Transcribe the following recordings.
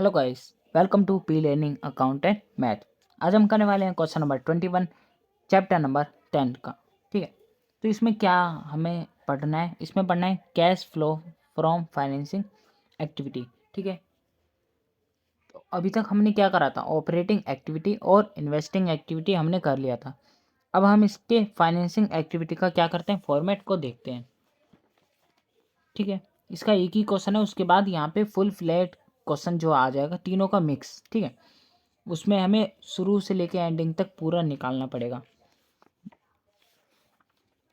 Hello guys, welcome to P learning account and math. आज हम करने वाले हैं क्वेश्चन नंबर 21 चैप्टर नंबर 10 का। ठीक है, तो इसमें क्या हमें पढ़ना है? इसमें पढ़ना है cash flow from financing activity. ठीक है, तो अभी तक हमने क्या करा था? ऑपरेटिंग एक्टिविटी और इन्वेस्टिंग एक्टिविटी हमने कर लिया था। अब हम इसके फाइनेंसिंग एक्टिविटी का क्या करते हैं, फॉर्मेट को देखते हैं। ठीक है, इसका एक ही क्वेश्चन है, उसके बाद यहाँ पे फुल फ्लैट क्वेश्चन जो आ जाएगा, तीनों का मिक्स। ठीक है, उसमें हमें शुरू से लेके एंडिंग तक पूरा निकालना पड़ेगा।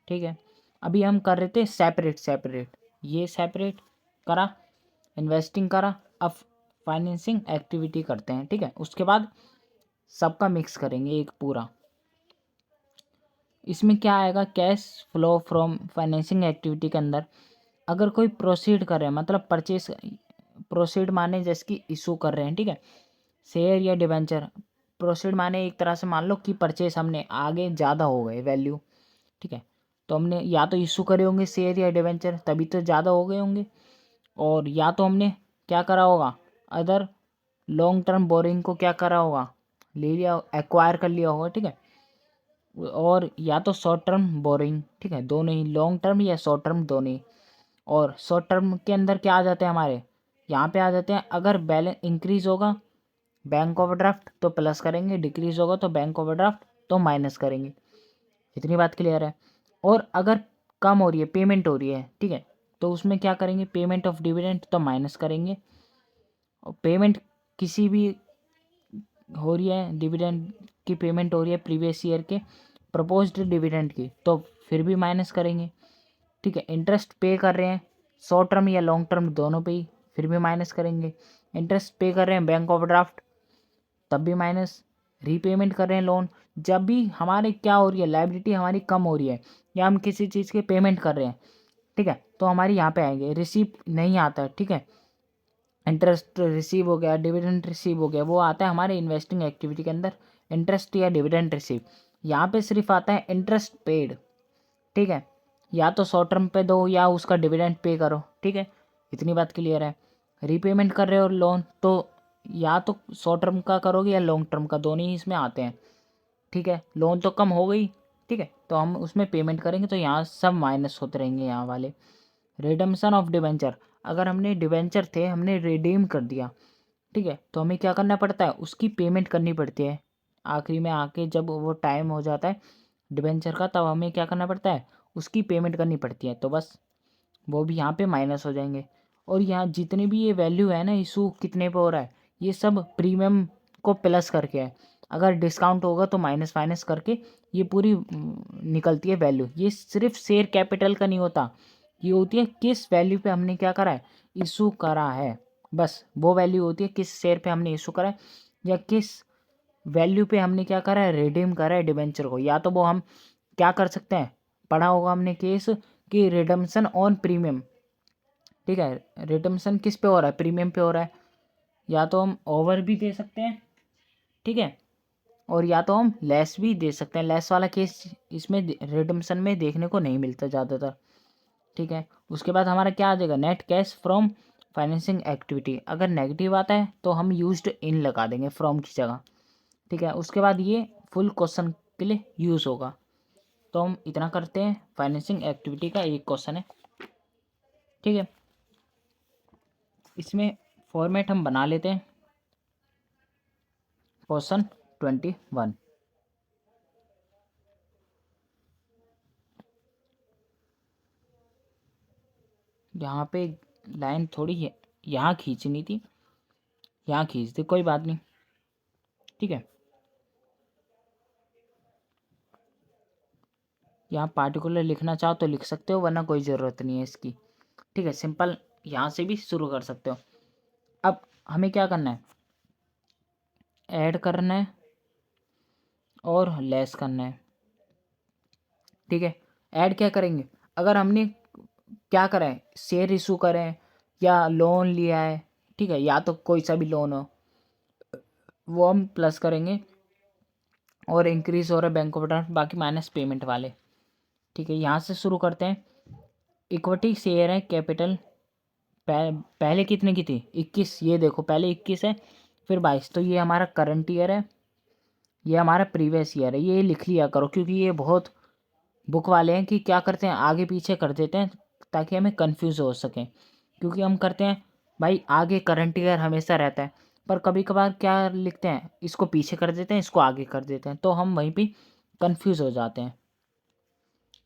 ठीक है, अभी हम कर रहे थे सेपरेट सेपरेट, ये सेपरेट करा, इन्वेस्टिंग करा, अब फाइनेंसिंग एक्टिविटी करते हैं। ठीक है, उसके बाद सबका मिक्स करेंगे एक पूरा। इसमें क्या आएगा? Cash flow from financing activity के अंदर अगर कोई प्रोसीड कर रहे हैं, मतलब परचेस, प्रोसीड माने जैसे कि इशू कर रहे हैं। ठीक है, शेयर या डिबेंचर। प्रोसीड माने एक तरह से मान लो कि परचेस हमने आगे ज़्यादा हो गए वैल्यू। ठीक है, तो हमने या तो इशू करे होंगे शेयर या डिबेंचर, तभी तो ज़्यादा हो गए होंगे। और या तो हमने क्या करा होगा, अदर लॉन्ग टर्म बोरिंग को क्या करा होगा, ले लिया, एक्वायर कर लिया होगा। ठीक है, और या तो शॉर्ट टर्म बोरिंग। ठीक है, दोनों ही, लॉन्ग टर्म या शॉर्ट टर्म दोनों ही। और शॉर्ट टर्म के अंदर क्या आ जाते हैं हमारे, यहाँ पे आ जाते हैं, अगर बैलेंस इंक्रीज होगा बैंक ओवरड्राफ्ट तो प्लस करेंगे, डिक्रीज होगा तो बैंक ओवरड्राफ्ट तो माइनस करेंगे। इतनी बात क्लियर है। और अगर कम हो रही है, पेमेंट हो रही है, ठीक है, तो उसमें क्या करेंगे, पेमेंट ऑफ डिविडेंड तो माइनस करेंगे। और पेमेंट किसी भी हो रही है, डिविडेंड की पेमेंट हो रही है प्रीवियस ईयर के प्रपोज्ड डिविडेंड की, तो फिर भी माइनस करेंगे। ठीक है, इंटरेस्ट पे कर रहे हैं शॉर्ट टर्म या लॉन्ग टर्म दोनों पे ही, फिर भी माइनस करेंगे। इंटरेस्ट पे कर रहे हैं बैंक ओवरड्राफ्ट, तब भी माइनस। रीपेमेंट कर रहे हैं लोन, जब भी हमारे क्या हो रही है, लाइबिलिटी हमारी कम हो रही है या हम किसी चीज़ के पेमेंट कर रहे हैं, ठीक है, तो हमारी यहाँ पे आएंगे। रिसीव नहीं आता है, ठीक है, इंटरेस्ट रिसीव हो गया, डिविडेंड रिसीव हो गया, वो आता है हमारे इन्वेस्टिंग एक्टिविटी के अंदर, इंटरेस्ट या डिविडेंड रिसीव। यहाँ पे सिर्फ आता है इंटरेस्ट पेड। ठीक है, या तो शॉर्ट टर्म पे दो या उसका डिविडेंड पे करो। ठीक है, इतनी बात क्लियर है। रीपेमेंट कर रहे हो लोन तो या तो शॉर्ट टर्म का करोगे या लॉन्ग टर्म का, दोनों ही इसमें आते हैं। ठीक है, लोन तो कम हो गई, ठीक है, तो हम उसमें पेमेंट करेंगे, तो यहाँ सब माइनस होते रहेंगे यहाँ वाले। रिडम्पशन ऑफ डिवेंचर, अगर हमने डिवेंचर थे हमने रिडीम कर दिया, ठीक है, तो हमें क्या करना पड़ता है, उसकी पेमेंट करनी पड़ती है आखिरी में आके, जब वो टाइम हो जाता है डिवेंचर का, तब हमें क्या करना पड़ता है, उसकी पेमेंट करनी पड़ती है, तो बस वो भी यहाँ पे माइनस हो जाएंगे। और यहाँ जितने भी ये वैल्यू है ना, इशू कितने पे हो रहा है, ये सब प्रीमियम को प्लस करके है। अगर डिस्काउंट होगा तो माइनस माइनस करके ये पूरी निकलती है वैल्यू। ये सिर्फ शेयर कैपिटल का नहीं होता, ये होती है किस वैल्यू पे हमने क्या करा है, इशू करा है। बस वो वैल्यू होती है किस शेयर पे हमने इशू करा है, या किस वैल्यू पे हमने क्या करा है, रिडीम करा है डिबेंचर को। या तो वो हम क्या कर सकते हैं, पढ़ा होगा हमने केस कि रिडम्पशन ऑन प्रीमियम। ठीक है, रिडम्पशन किस पे हो रहा है, प्रीमियम पे हो रहा है। या तो हम ओवर भी दे सकते हैं, ठीक है, और या तो हम लेस भी दे सकते हैं। लेस वाला केस इसमें रिडम्पशन में देखने को नहीं मिलता ज़्यादातर। ठीक है, उसके बाद हमारा क्या आ जाएगा, net cash from financing activity. अगर नेगेटिव आता है तो हम यूज्ड इन लगा देंगे फ्रॉम की जगह। ठीक है, उसके बाद ये फुल क्वेश्चन के लिए यूज़ होगा। तो हम इतना करते हैं, फाइनेंसिंग एक्टिविटी का एक क्वेश्चन है। ठीक है, इसमें फॉर्मेट हम बना लेते हैं, क्वेश्चन 21। यहाँ पे लाइन थोड़ी है, यहाँ खींचनी थी, यहाँ खींच दे, कोई बात नहीं। ठीक है, यहाँ पार्टिकुलर लिखना चाहो तो लिख सकते हो, वरना कोई ज़रूरत नहीं है इसकी। ठीक है, सिंपल यहाँ से भी शुरू कर सकते हो। अब हमें क्या करना है, ऐड करना है और लेस करना है। ठीक है, ऐड क्या करेंगे, अगर हमने क्या करा है, शेयर इशू करें या लोन लिया है, ठीक है, या तो कोई सा भी लोन हो, वो हम प्लस करेंगे। और इंक्रीज हो रहा है बैंक ओवरड्राफ्ट, बाकी माइनस पेमेंट वाले। ठीक है, यहाँ से शुरू करते हैं। इक्विटी शेयर है कैपिटल पहले कितने की थी 21, ये देखो पहले 21 है फिर 22, तो ये हमारा करंट ईयर है, ये हमारा प्रीवियस ईयर है। ये लिख लिया करो क्योंकि ये बहुत बुक वाले हैं कि क्या करते हैं आगे पीछे कर देते हैं ताकि हमें कंफ्यूज हो सके। क्योंकि हम करते हैं भाई आगे करंट ईयर हमेशा रहता है, पर कभी कभार क्या लिखते हैं इसको पीछे कर देते हैं इसको आगे कर देते हैं, तो हम वहीं पे कंफ्यूज हो जाते हैं।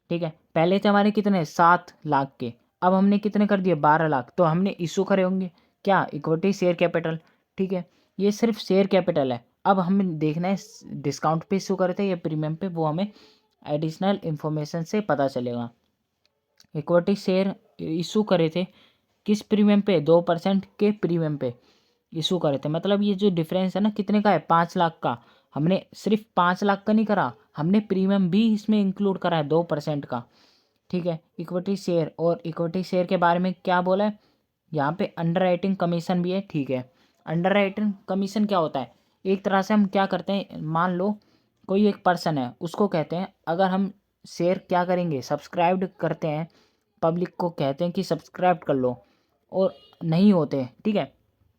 ठीक है, पहले थे हमारे कितने 7 लाख के, अब हमने कितने कर दिए 12 लाख, तो हमने इशू करे होंगे क्या इक्विटी शेयर कैपिटल। ठीक है, ये सिर्फ शेयर कैपिटल है। अब हमें देखना है डिस्काउंट पे इशू करे थे या प्रीमियम पे, वो हमें एडिशनल इंफॉर्मेशन से पता चलेगा। इक्विटी शेयर इशू करे थे किस प्रीमियम पे 2% के प्रीमियम पे इशू करे थे, मतलब ये जो डिफरेंस है ना कितने का है 5 लाख का। हमने सिर्फ 5 लाख का नहीं करा, हमने प्रीमियम भी इसमें इंक्लूड करा है 2% का। ठीक है, इक्विटी शेयर, और इक्विटी शेयर के बारे में क्या बोला है यहाँ पे अंडर राइटिंग कमीशन भी है। ठीक है, अंडर राइटिंग कमीशन क्या होता है, एक तरह से हम क्या करते हैं, मान लो कोई एक पर्सन है उसको कहते हैं अगर हम शेयर क्या करेंगे सब्सक्राइब करते हैं, पब्लिक को कहते हैं कि सब्सक्राइब कर लो और नहीं होते, ठीक है,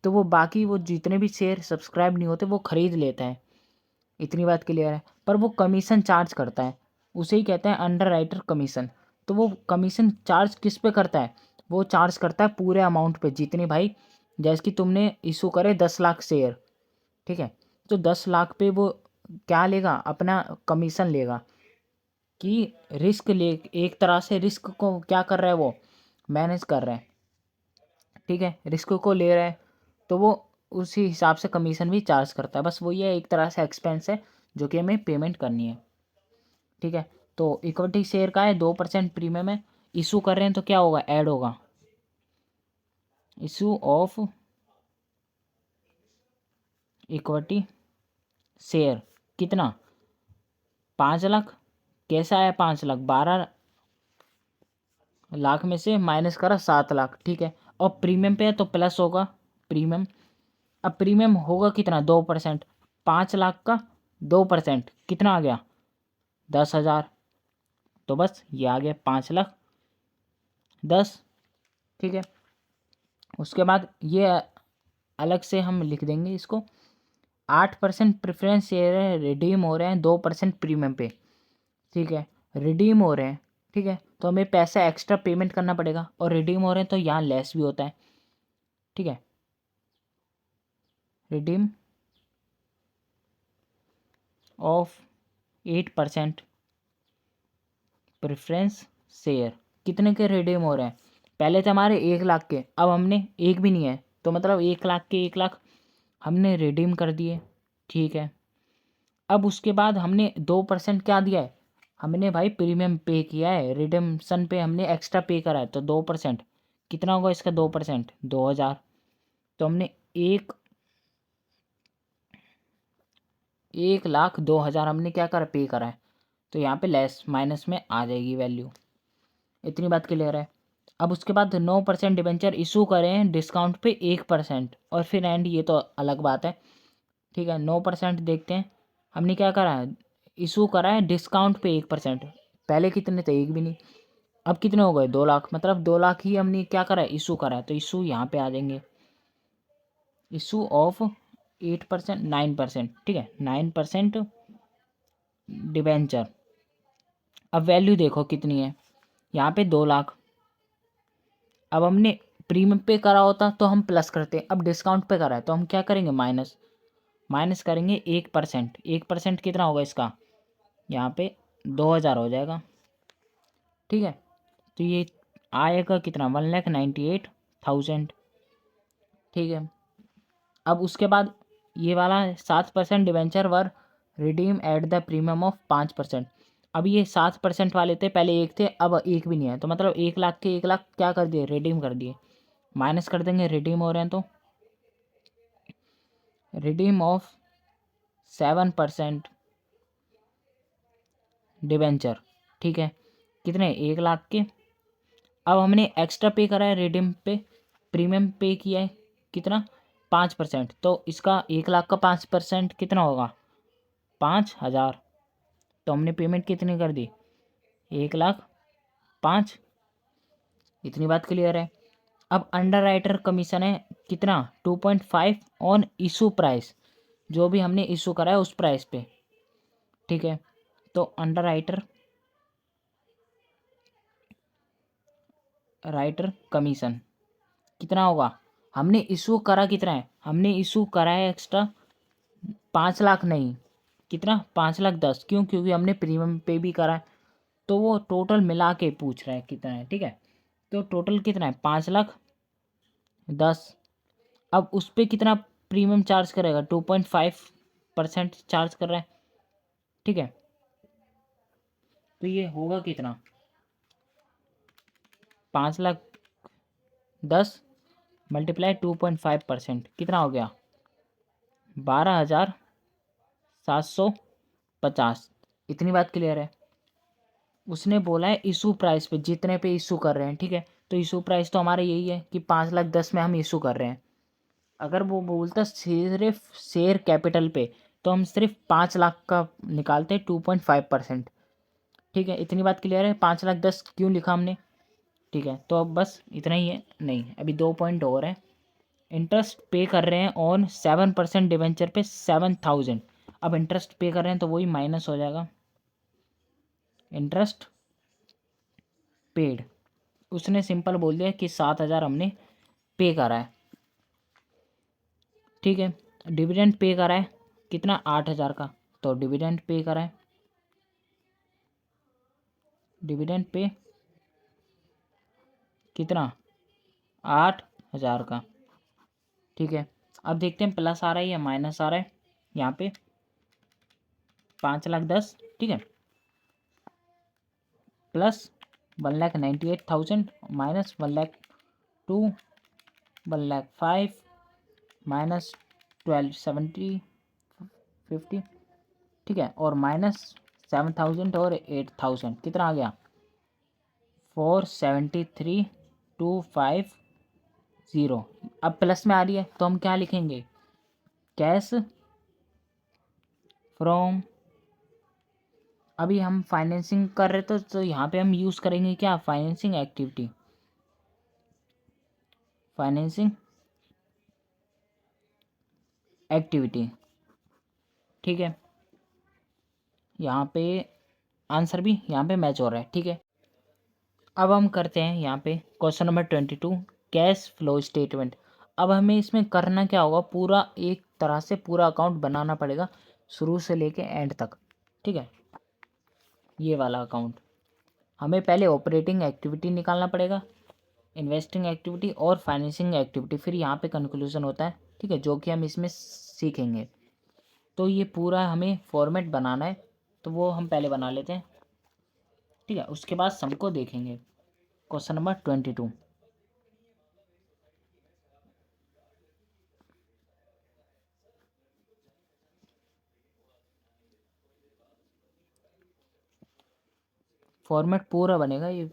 तो वो बाकी वो जितने भी शेयर सब्सक्राइब नहीं होते वो खरीद लेता है। इतनी बात क्लियर है, पर वो कमीशन चार्ज करता है, उसे ही कहते हैं अंडर राइटर कमीशन। तो वो कमीशन चार्ज किस पे करता है, वो चार्ज करता है पूरे अमाउंट पे, जितनी भाई जैसे कि तुमने इशू करे 10 लाख शेयर, ठीक है, तो 10 लाख पे वो क्या लेगा अपना कमीशन लेगा कि रिस्क ले, एक तरह से रिस्क को क्या कर रहा है वो मैनेज कर रहा है। ठीक है, रिस्क को ले रहा है तो वो उसी हिसाब से कमीशन भी चार्ज करता है, बस वो ये एक तरह से एक्सपेंस है जो कि हमें पेमेंट करनी है। ठीक है, तो इक्विटी शेयर का है 2% प्रीमियम है, इशू कर रहे हैं तो क्या होगा ऐड होगा इशू ऑफ इक्विटी शेयर, कितना 5 लाख, कैसा आया 5 लाख, 12 लाख में से माइनस करा 7 लाख। ठीक है, और प्रीमियम पे है तो प्लस होगा प्रीमियम। अब प्रीमियम होगा कितना 2%, 5 लाख का 2% कितना आ गया 10,000, तो बस ये आ गया 5,10,000। ठीक है, उसके बाद ये अलग से हम लिख देंगे इसको, 8% प्रेफरेंस शेयर है रिडीम हो रहे हैं 2% प्रीमियम पे। ठीक है, रिडीम हो रहे हैं, ठीक है, तो हमें पैसा एक्स्ट्रा पेमेंट करना पड़ेगा, और रिडीम हो रहे हैं तो यहाँ लेस भी होता है। ठीक है, रिडीम ऑफ 8% प्रेफरेंस शेयर, कितने के रिडीम हो रहे हैं, पहले थे हमारे 1 लाख के, अब हमने एक भी नहीं है तो मतलब 1 लाख के 1 लाख हमने रिडीम कर दिए। ठीक है, अब उसके बाद हमने 2% क्या दिया है, हमने भाई प्रीमियम पे किया है, रिडीम्शन पे हमने एक्स्ट्रा पे करा है, तो 2% कितना होगा इसका 2% 2,000, तो हमने 1,02,000 हमने क्या करा पे करा है, तो यहाँ पे लेस माइनस में आ जाएगी वैल्यू। इतनी बात क्लियर है। अब उसके बाद 9% डिबेंचर इशू करें डिस्काउंट पे 1%, और फिर एंड ये तो अलग बात है। ठीक है, 9% देखते हैं, हमने क्या करा है इशू करा है डिस्काउंट पे 1%, पहले कितने थे एक भी नहीं, अब कितने हो गए 2 लाख, मतलब 2 लाख ही हमने क्या करा है इशू करा है, तो इशू यहाँ पे आ जाएंगे इशू ऑफ 8% 9%। ठीक है, 9% डिबेंचर, अब वैल्यू देखो कितनी है यहाँ पे 2 लाख। अब हमने प्रीमियम पे करा होता तो हम प्लस करते, अब डिस्काउंट पे करा है तो हम क्या करेंगे माइनस, माइनस करेंगे 1%, 1% कितना होगा इसका यहाँ पे 2,000 हो जाएगा। ठीक है, तो ये आएगा कितना 1,98,000। ठीक है, अब उसके बाद ये वाला 7% debenture were redeem at the premium of 5%। अब ये 7% वाले थे, पहले एक थे अब एक भी नहीं है, तो मतलब 1 लाख के 1 लाख क्या कर दिए रिडीम कर दिए, माइनस कर देंगे रिडीम हो रहे हैं तो रिडीम ऑफ 7% डिवेंचर। ठीक है, कितने 1 लाख के, अब हमने एक्स्ट्रा पे करा है रिडीम पे, प्रीमियम पे किया है कितना 5%, तो इसका 1 लाख का 5% कितना होगा 5,000, तो हमने पेमेंट कितनी कर दी 1,05,000। इतनी बात क्लियर है। अब अंडर राइटर कमीशन है कितना 2.5 ऑन इशू प्राइस, जो भी हमने इशू करा है उस प्राइस पे, ठीक है। तो अंडर राइटर कमीशन कितना होगा, हमने इशू करा कितना है, हमने इशू करा है एक्स्ट्रा 5 लाख नहीं, कितना 5,10,000, क्यों, क्योंकि हमने प्रीमियम पे भी करा है। तो वो टोटल मिला के पूछ रहा है कितना है, ठीक है। तो टोटल कितना है 5,10,000। अब उस पर कितना प्रीमियम चार्ज करेगा, 2.5% चार्ज कर रहा है, ठीक है। तो ये होगा कितना, 5,10,000 मल्टीप्लाई 2.5% कितना हो गया, 12,750। इतनी बात क्लियर है। उसने बोला है इशू प्राइस पे, जितने पे इशू कर रहे हैं, ठीक है। तो इशू प्राइस तो हमारा यही है कि 5,10,000 में हम इशू कर रहे हैं। अगर वो बोलता सिर्फ शेयर कैपिटल पे, तो हम सिर्फ 5 लाख का निकालते 2.5%, ठीक है। इतनी बात क्लियर है, 5,10,000 क्यों लिखा हमने, ठीक है। तो अब बस इतना ही है, नहीं अभी 2 पॉइंट और है। इंटरेस्ट पे कर रहे हैं ऑन 7% डिवेंचर पे 7,000। अब इंटरेस्ट पे कर रहे हैं तो वही माइनस हो जाएगा, इंटरेस्ट पेड। उसने सिंपल बोल दिया कि 7,000 हमने पे करा है, ठीक है। डिविडेंड पे करा है कितना 8,000 का, तो डिविडेंड पे करा है, डिविडेंड पे कितना 8,000 का, ठीक है। अब देखते हैं प्लस आ रहा है या माइनस आ रहा है, यहाँ पे 5,10,000, ठीक है, प्लस 1,98,000 माइनस 1,02, 1,05 माइनस 1,270 50, ठीक है, और माइनस 7,000 और 8,000 कितना आ गया 473,250। अब प्लस में आ रही है तो हम क्या लिखेंगे, कैश फ्रॉम, अभी हम फाइनेंसिंग कर रहे तो यहाँ पे हम यूज़ करेंगे क्या, फाइनेंसिंग एक्टिविटी, फाइनेंसिंग एक्टिविटी, ठीक है। यहाँ पे आंसर भी यहाँ पे मैच हो रहा है, ठीक है। अब हम करते हैं यहाँ पे question number 22, cash flow statement. अब हमें इसमें करना क्या होगा, पूरा एक तरह से पूरा अकाउंट बनाना पड़ेगा शुरू से लेके एंड तक, ठीक है। ये वाला अकाउंट हमें पहले ऑपरेटिंग एक्टिविटी निकालना पड़ेगा, इन्वेस्टिंग एक्टिविटी और फाइनेंसिंग एक्टिविटी, फिर यहाँ पे कंक्लूजन होता है, ठीक है, जो कि हम इसमें सीखेंगे। तो ये पूरा हमें फॉर्मेट बनाना है, तो वो हम पहले बना लेते हैं, ठीक है। उसके बाद सम को देखेंगे। क्वेश्चन नंबर 22, फॉर्मेट पूरा बनेगा ये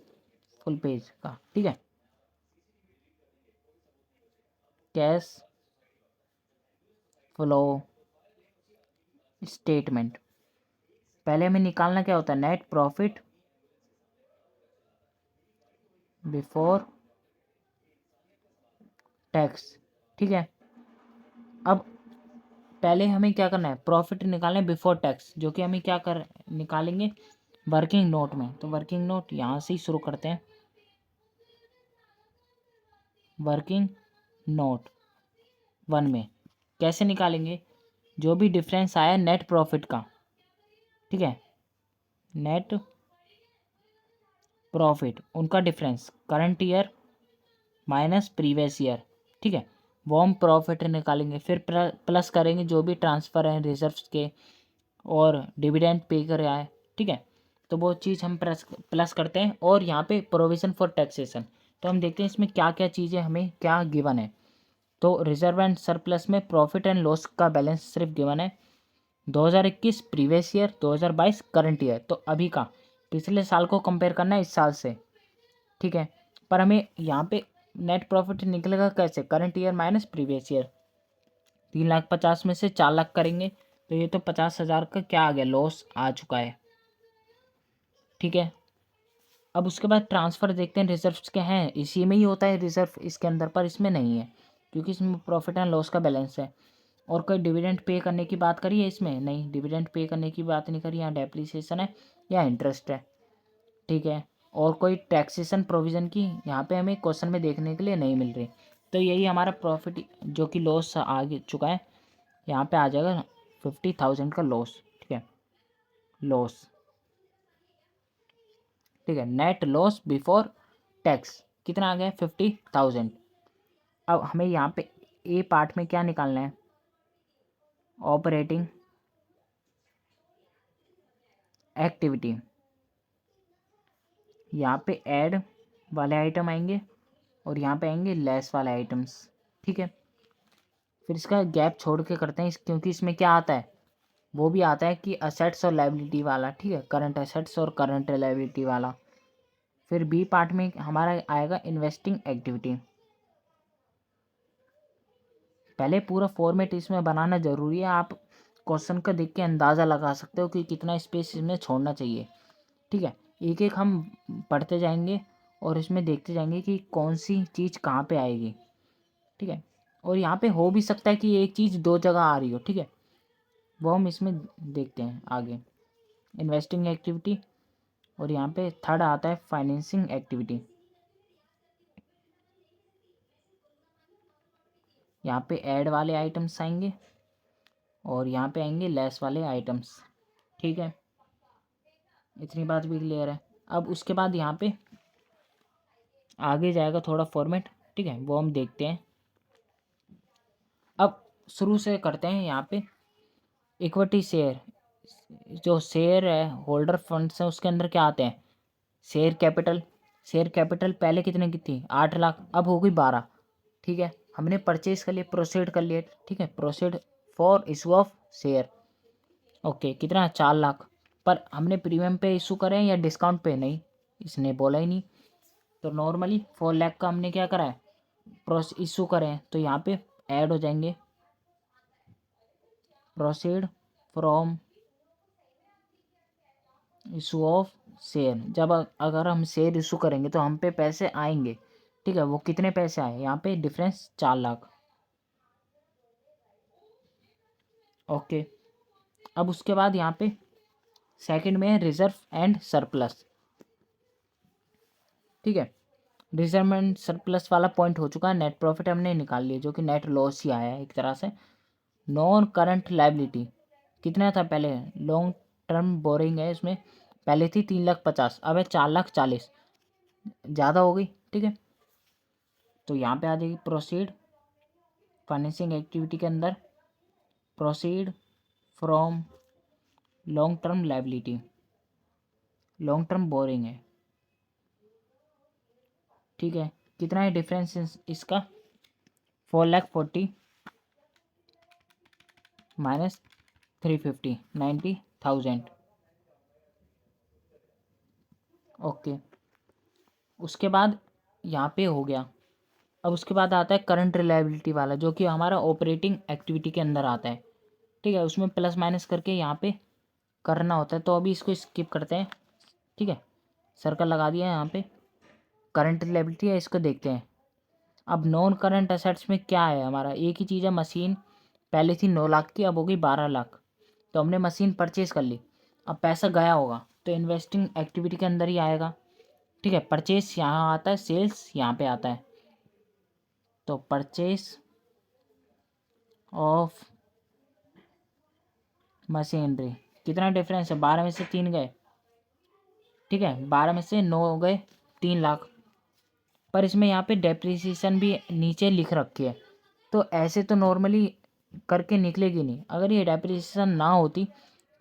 फुल पेज का, ठीक है। कैश फ्लो स्टेटमेंट, पहले हमें निकालना क्या होता है, नेट प्रॉफिट बिफोर टैक्स, ठीक है। अब पहले हमें क्या करना है, प्रॉफिट निकालना है बिफोर टैक्स, जो कि हमें क्या कर निकालेंगे वर्किंग नोट में। तो वर्किंग नोट यहाँ से ही शुरू करते हैं, वर्किंग नोट 1 में कैसे निकालेंगे, जो भी डिफरेंस आया नेट प्रॉफिट का, ठीक है, नेट प्रॉफिट उनका difference current year minus previous year, ठीक है, वो हम प्रॉफिट निकालेंगे। फिर प्लस करेंगे जो भी ट्रांसफ़र हैं रिजर्व्स के और डिविडेंड पे कर रहा है, ठीक है। तो वो चीज़ हम प्लस करते हैं, और यहाँ पे प्रोविज़न फॉर टैक्सेशन। तो हम देखते हैं इसमें क्या क्या चीज़ें हमें क्या गिवन है। तो रिजर्व एंड सरप्लस में प्रॉफिट एंड लॉस का बैलेंस सिर्फ गिवन है 2021 प्रीवियस ईयर, 2022 करंट ईयर। तो अभी का पिछले साल को कंपेयर करना है इस साल से, ठीक है। पर हमें यहाँ पे नेट प्रॉफिट निकलेगा कैसे, current year minus previous year. 3,50,000 में से 4 लाख करेंगे तो ये तो 50,000 का क्या आ गया, लॉस आ चुका है, ठीक है। अब उसके बाद ट्रांसफ़र देखते हैं रिजर्व्स क्या हैं, इसी में ही होता है रिजर्व इसके अंदर, पर इसमें नहीं है क्योंकि इसमें प्रॉफिट एंड लॉस का बैलेंस है। और कोई डिविडेंड पे करने की बात करी है इसमें? नहीं, डिविडेंड पे करने की बात नहीं करी, यहाँ डेप्रिसिएशन है या इंटरेस्ट है, ठीक है। और कोई टैक्सेशन प्रोविज़न की यहाँ पे हमें क्वेश्चन में देखने के लिए नहीं मिल रही। तो यही हमारा प्रॉफिट जो कि लॉस आ चुका है, यहाँ पे आ जाएगा 50,000 का लॉस, ठीक है, लॉस, ठीक है। नेट लॉस बिफोर टैक्स कितना आ गया? 50,000। अब हमें यहाँ पे ए पार्ट में क्या निकालना है? Operating activity. यहाँ पे ऐड वाले आइटम आएंगे और यहाँ पे आएंगे लेस वाले आइटम्स, ठीक है। फिर इसका गैप छोड़ के करते हैं क्योंकि इसमें क्या आता है, वो भी आता है कि असेट्स और लायबिलिटी वाला, ठीक है, करंट असेट्स और करंट लायबिलिटी वाला। फिर बी पार्ट में हमारा आएगा इन्वेस्टिंग एक्टिविटी। पहले पूरा फॉर्मेट इसमें बनाना ज़रूरी है, आप क्वेश्चन का देख के अंदाज़ा लगा सकते हो कि कितना स्पेस इसमें छोड़ना चाहिए, ठीक है। एक एक हम पढ़ते जाएंगे और इसमें देखते जाएंगे कि कौन सी चीज़ कहाँ पे आएगी, ठीक है। और यहाँ पे हो भी सकता है कि एक चीज़ दो जगह आ रही हो, ठीक है, वो हम इसमें देखते हैं आगे। इन्वेस्टिंग एक्टिविटी और यहाँ पे थर्ड आता है फाइनेंसिंग एक्टिविटी। यहाँ पे ऐड वाले आइटम्स आएंगे और यहाँ पे आएंगे लेस वाले आइटम्स, ठीक है। इतनी बात भी क्लियर है। अब उसके बाद यहाँ पे आगे जाएगा थोड़ा फॉर्मेट, ठीक है, वो हम देखते हैं। अब शुरू से करते हैं। यहाँ पे इक्विटी शेयर, जो शेयर है होल्डर फंड्स हैं उसके अंदर क्या आते हैं? Share capital. शेयर कैपिटल पहले कितने की थी? 8 लाख, अब हो गई 12, ठीक है। हमने परचेज कर लिया, प्रोसीड कर लिया, ठीक है, proceed for issue of share, okay, कितना? 4 लाख। पर हमने प्रीमियम पे इशू करें या डिस्काउंट पे? नहीं, इसने बोला ही नहीं। तो नॉर्मली 4 लाख का हमने क्या करा है? प्रोस इशू करें, तो यहाँ पे ऐड हो जाएंगे proceed from issue of share. जब अगर हम शेयर इशू करेंगे तो हम पे पैसे आएंगे, ठीक है। वो कितने पैसे आए? यहाँ पे डिफरेंस 4 लाख, ओके। अब उसके बाद यहाँ पे सेकंड में है रिजर्व एंड सरप्लस, ठीक है। रिजर्व एंड सरप्लस वाला पॉइंट हो चुका है, नेट प्रॉफिट हमने निकाल लिया जो कि नेट लॉस ही आया है एक तरह से। नॉन करंट लायबिलिटी कितना था पहले? लॉन्ग टर्म बोरिंग है, इसमें पहले थी 3,50,000, अब है 4,40,000, ज़्यादा हो गई, ठीक है। तो यहाँ पे आ जाएगी प्रोसीड फाइनेंसिंग एक्टिविटी के अंदर proceed from long term liability, long term borrowing है, ठीक है। कितना है डिफरेंस इसका? 4,40,000 माइनस 350, 90,000, ओके। उसके बाद यहाँ पे हो गया। अब उसके बाद आता है करंट रिलायबिलिटी वाला जो कि हमारा ऑपरेटिंग एक्टिविटी के अंदर आता है, ठीक है। उसमें प्लस माइनस करके यहाँ पे करना होता है, तो अभी इसको स्किप करते हैं, ठीक है। सर्कल लगा दिया है यहाँ पे। करंट रिलायबिलिटी है, इसको देखते हैं। अब नॉन करंट असेट्स में क्या है हमारा? एक ही चीज़ है, मशीन पहले थी 9 लाख की, अब हो गई 12 लाख, तो हमने मशीन परचेज़ कर ली। अब पैसा गया होगा तो इन्वेस्टिंग एक्टिविटी के अंदर ही आएगा, ठीक है। परचेस यहाँ आता है, सेल्स यहाँ पे आता है, तो परचेस ऑफ मशीनरी। कितना डिफरेंस है? 12 में से 3 गए, ठीक है, 12 में से 9 गए, 3 लाख। पर इसमें यहाँ पे डेप्रिसिएशन भी नीचे लिख रखी है, तो ऐसे तो नॉर्मली करके निकलेगी नहीं। अगर ये डेप्रिसिएशन ना होती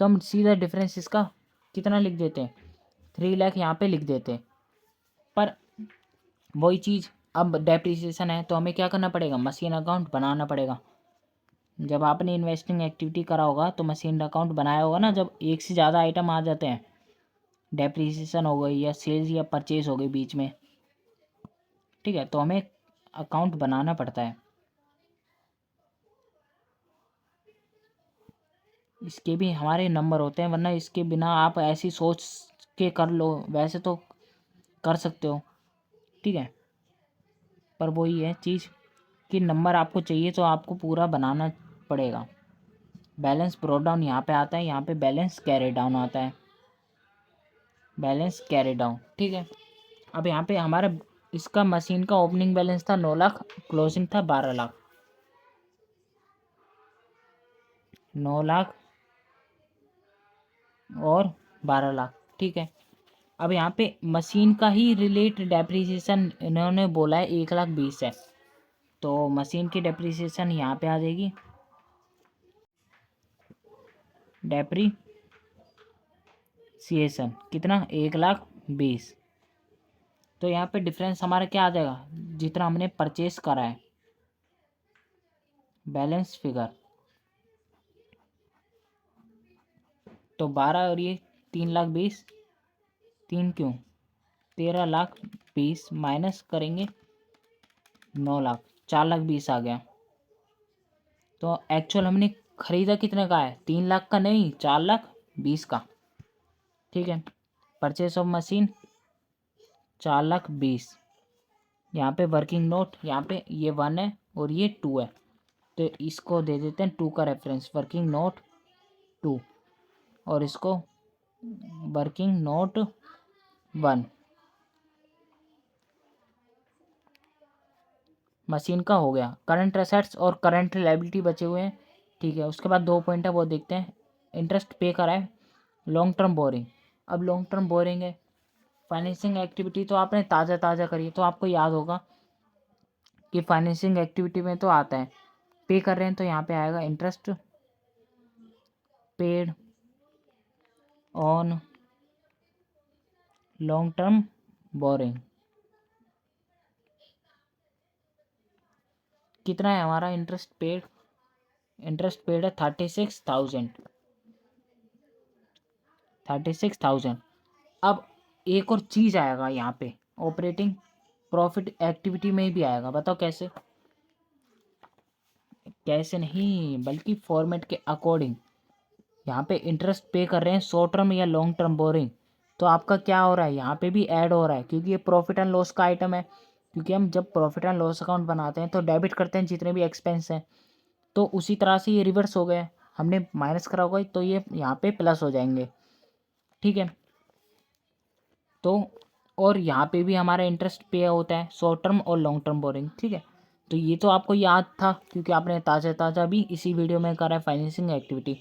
तो हम सीधा डिफरेंस इसका कितना लिख देते हैं? 3 लाख यहाँ पे लिख देते। पर वही चीज़, अब डेप्रिसिएशन है तो हमें क्या करना पड़ेगा? मशीन अकाउंट बनाना पड़ेगा। जब आपने इन्वेस्टिंग एक्टिविटी करा होगा तो मशीन अकाउंट बनाया होगा ना, जब एक से ज़्यादा आइटम आ जाते हैं, डेप्रिसिएशन हो गई या सेल्स या परचेज हो गई बीच में, ठीक है, तो हमें अकाउंट बनाना पड़ता है। इसके भी हमारे नंबर होते हैं, वरना इसके बिना आप ऐसी सोच के कर लो, वैसे तो कर सकते हो, ठीक है। पर वही है चीज़ कि नंबर आपको चाहिए तो आपको पूरा बनाना पड़ेगा। बैलेंस ब्रोट डाउन यहाँ पे आता है, यहाँ पे बैलेंस कैरी डाउन आता है, बैलेंस कैरी डाउन, ठीक है। अब यहाँ पे हमारा इसका मशीन का ओपनिंग बैलेंस था 9 लाख, क्लोजिंग था 12 लाख, 9 लाख और 12 लाख, ठीक है। अब यहाँ पे मशीन का ही रिलेट डेप्रीसिएशन इन्होंने बोला है 1,20,000 है, तो मशीन की डेप्रीसिएशन यहाँ पे आ जाएगी, डेप्रीसिएशन कितना 1,20,000। तो यहाँ पे डिफरेंस हमारा क्या आ जाएगा, जितना हमने परचेस करा है, बैलेंस फिगर, तो 12 और ये 3,20,000, 3 क्यों 13,20,000 माइनस करेंगे 9 लाख, 4,20,000 आ गया। तो एक्चुअल हमने खरीदा कितने का है, 3 लाख का नहीं, 4,20,000 का, ठीक है। परचेस ऑफ मशीन 4,20,000, यहाँ पे वर्किंग नोट, यहाँ पे ये 1 है और ये 2 है, तो इसको दे देते हैं 2 का रेफरेंस, वर्किंग नोट 2, और इसको वर्किंग नोट 1। मशीन का हो गया। करंट एसेट्स और करंट लायबिलिटी बचे हुए हैं, ठीक है। उसके बाद 2 पॉइंट है वो देखते हैं। इंटरेस्ट पे करा है, लॉन्ग टर्म बोरिंग। अब लॉन्ग टर्म बोरिंग है, फाइनेंसिंग एक्टिविटी तो आपने ताज़ा ताज़ा करी है, तो आपको याद होगा कि फाइनेंसिंग एक्टिविटी में तो आता है पे कर रहे हैं, तो यहाँ पे आएगा interest paid on long term borrowing. कितना है हमारा इंटरेस्ट पेड, इंटरेस्ट पेड है 36,000, 36,000। अब एक और चीज़ आएगा यहाँ पे, ऑपरेटिंग प्रॉफिट एक्टिविटी में भी आएगा, बताओ कैसे, कैसे नहीं बल्कि फॉर्मेट के अकॉर्डिंग। यहाँ पे इंटरेस्ट पे कर रहे हैं शॉर्ट टर्म या लॉन्ग टर्म बोरिंग, तो आपका क्या हो रहा है, यहाँ पे भी ऐड हो रहा है, क्योंकि ये प्रॉफिट एंड लॉस का आइटम है। क्योंकि हम जब प्रॉफिट एंड लॉस अकाउंट बनाते हैं तो डेबिट करते हैं जितने भी एक्सपेंस हैं, तो उसी तरह से ये रिवर्स हो गए, हमने माइनस करा होगा तो ये यहाँ पे प्लस हो जाएंगे, ठीक है। तो और यहाँ पे भी हमारा इंटरेस्ट पे होता है शॉर्ट टर्म और लॉन्ग टर्म बोरिंग, ठीक है। तो ये तो आपको याद था क्योंकि आपने ताज़ा ताज़ा भी इसी वीडियो में करा है फाइनेंसिंग एक्टिविटी,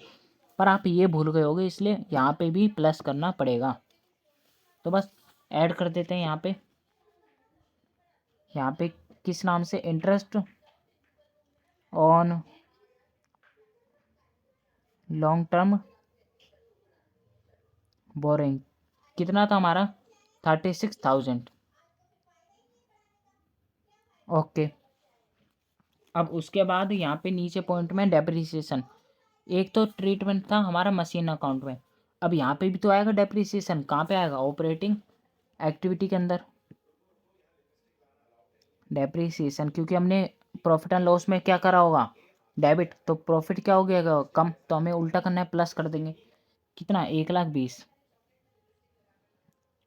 पर आप ये भूल गए होगे, इसलिए यहाँ पे भी प्लस करना पड़ेगा। तो बस ऐड कर देते हैं यहाँ पे किस नाम से, interest on long term borrowing, कितना था हमारा 36,000, ओके। अब उसके बाद यहाँ पे नीचे पॉइंट में डेप्रिसिएशन, एक तो ट्रीटमेंट था हमारा मशीन अकाउंट में, अब यहाँ पे भी तो आएगा डेप्रिसिएशन, कहाँ पे आएगा, ऑपरेटिंग एक्टिविटी के अंदर डेप्रिसिएशन, क्योंकि हमने प्रॉफिट एंड लॉस में क्या करा होगा, डेबिट, तो प्रॉफिट क्या हो गया कम, तो हमें उल्टा करना है, प्लस कर देंगे, कितना 1,20,000,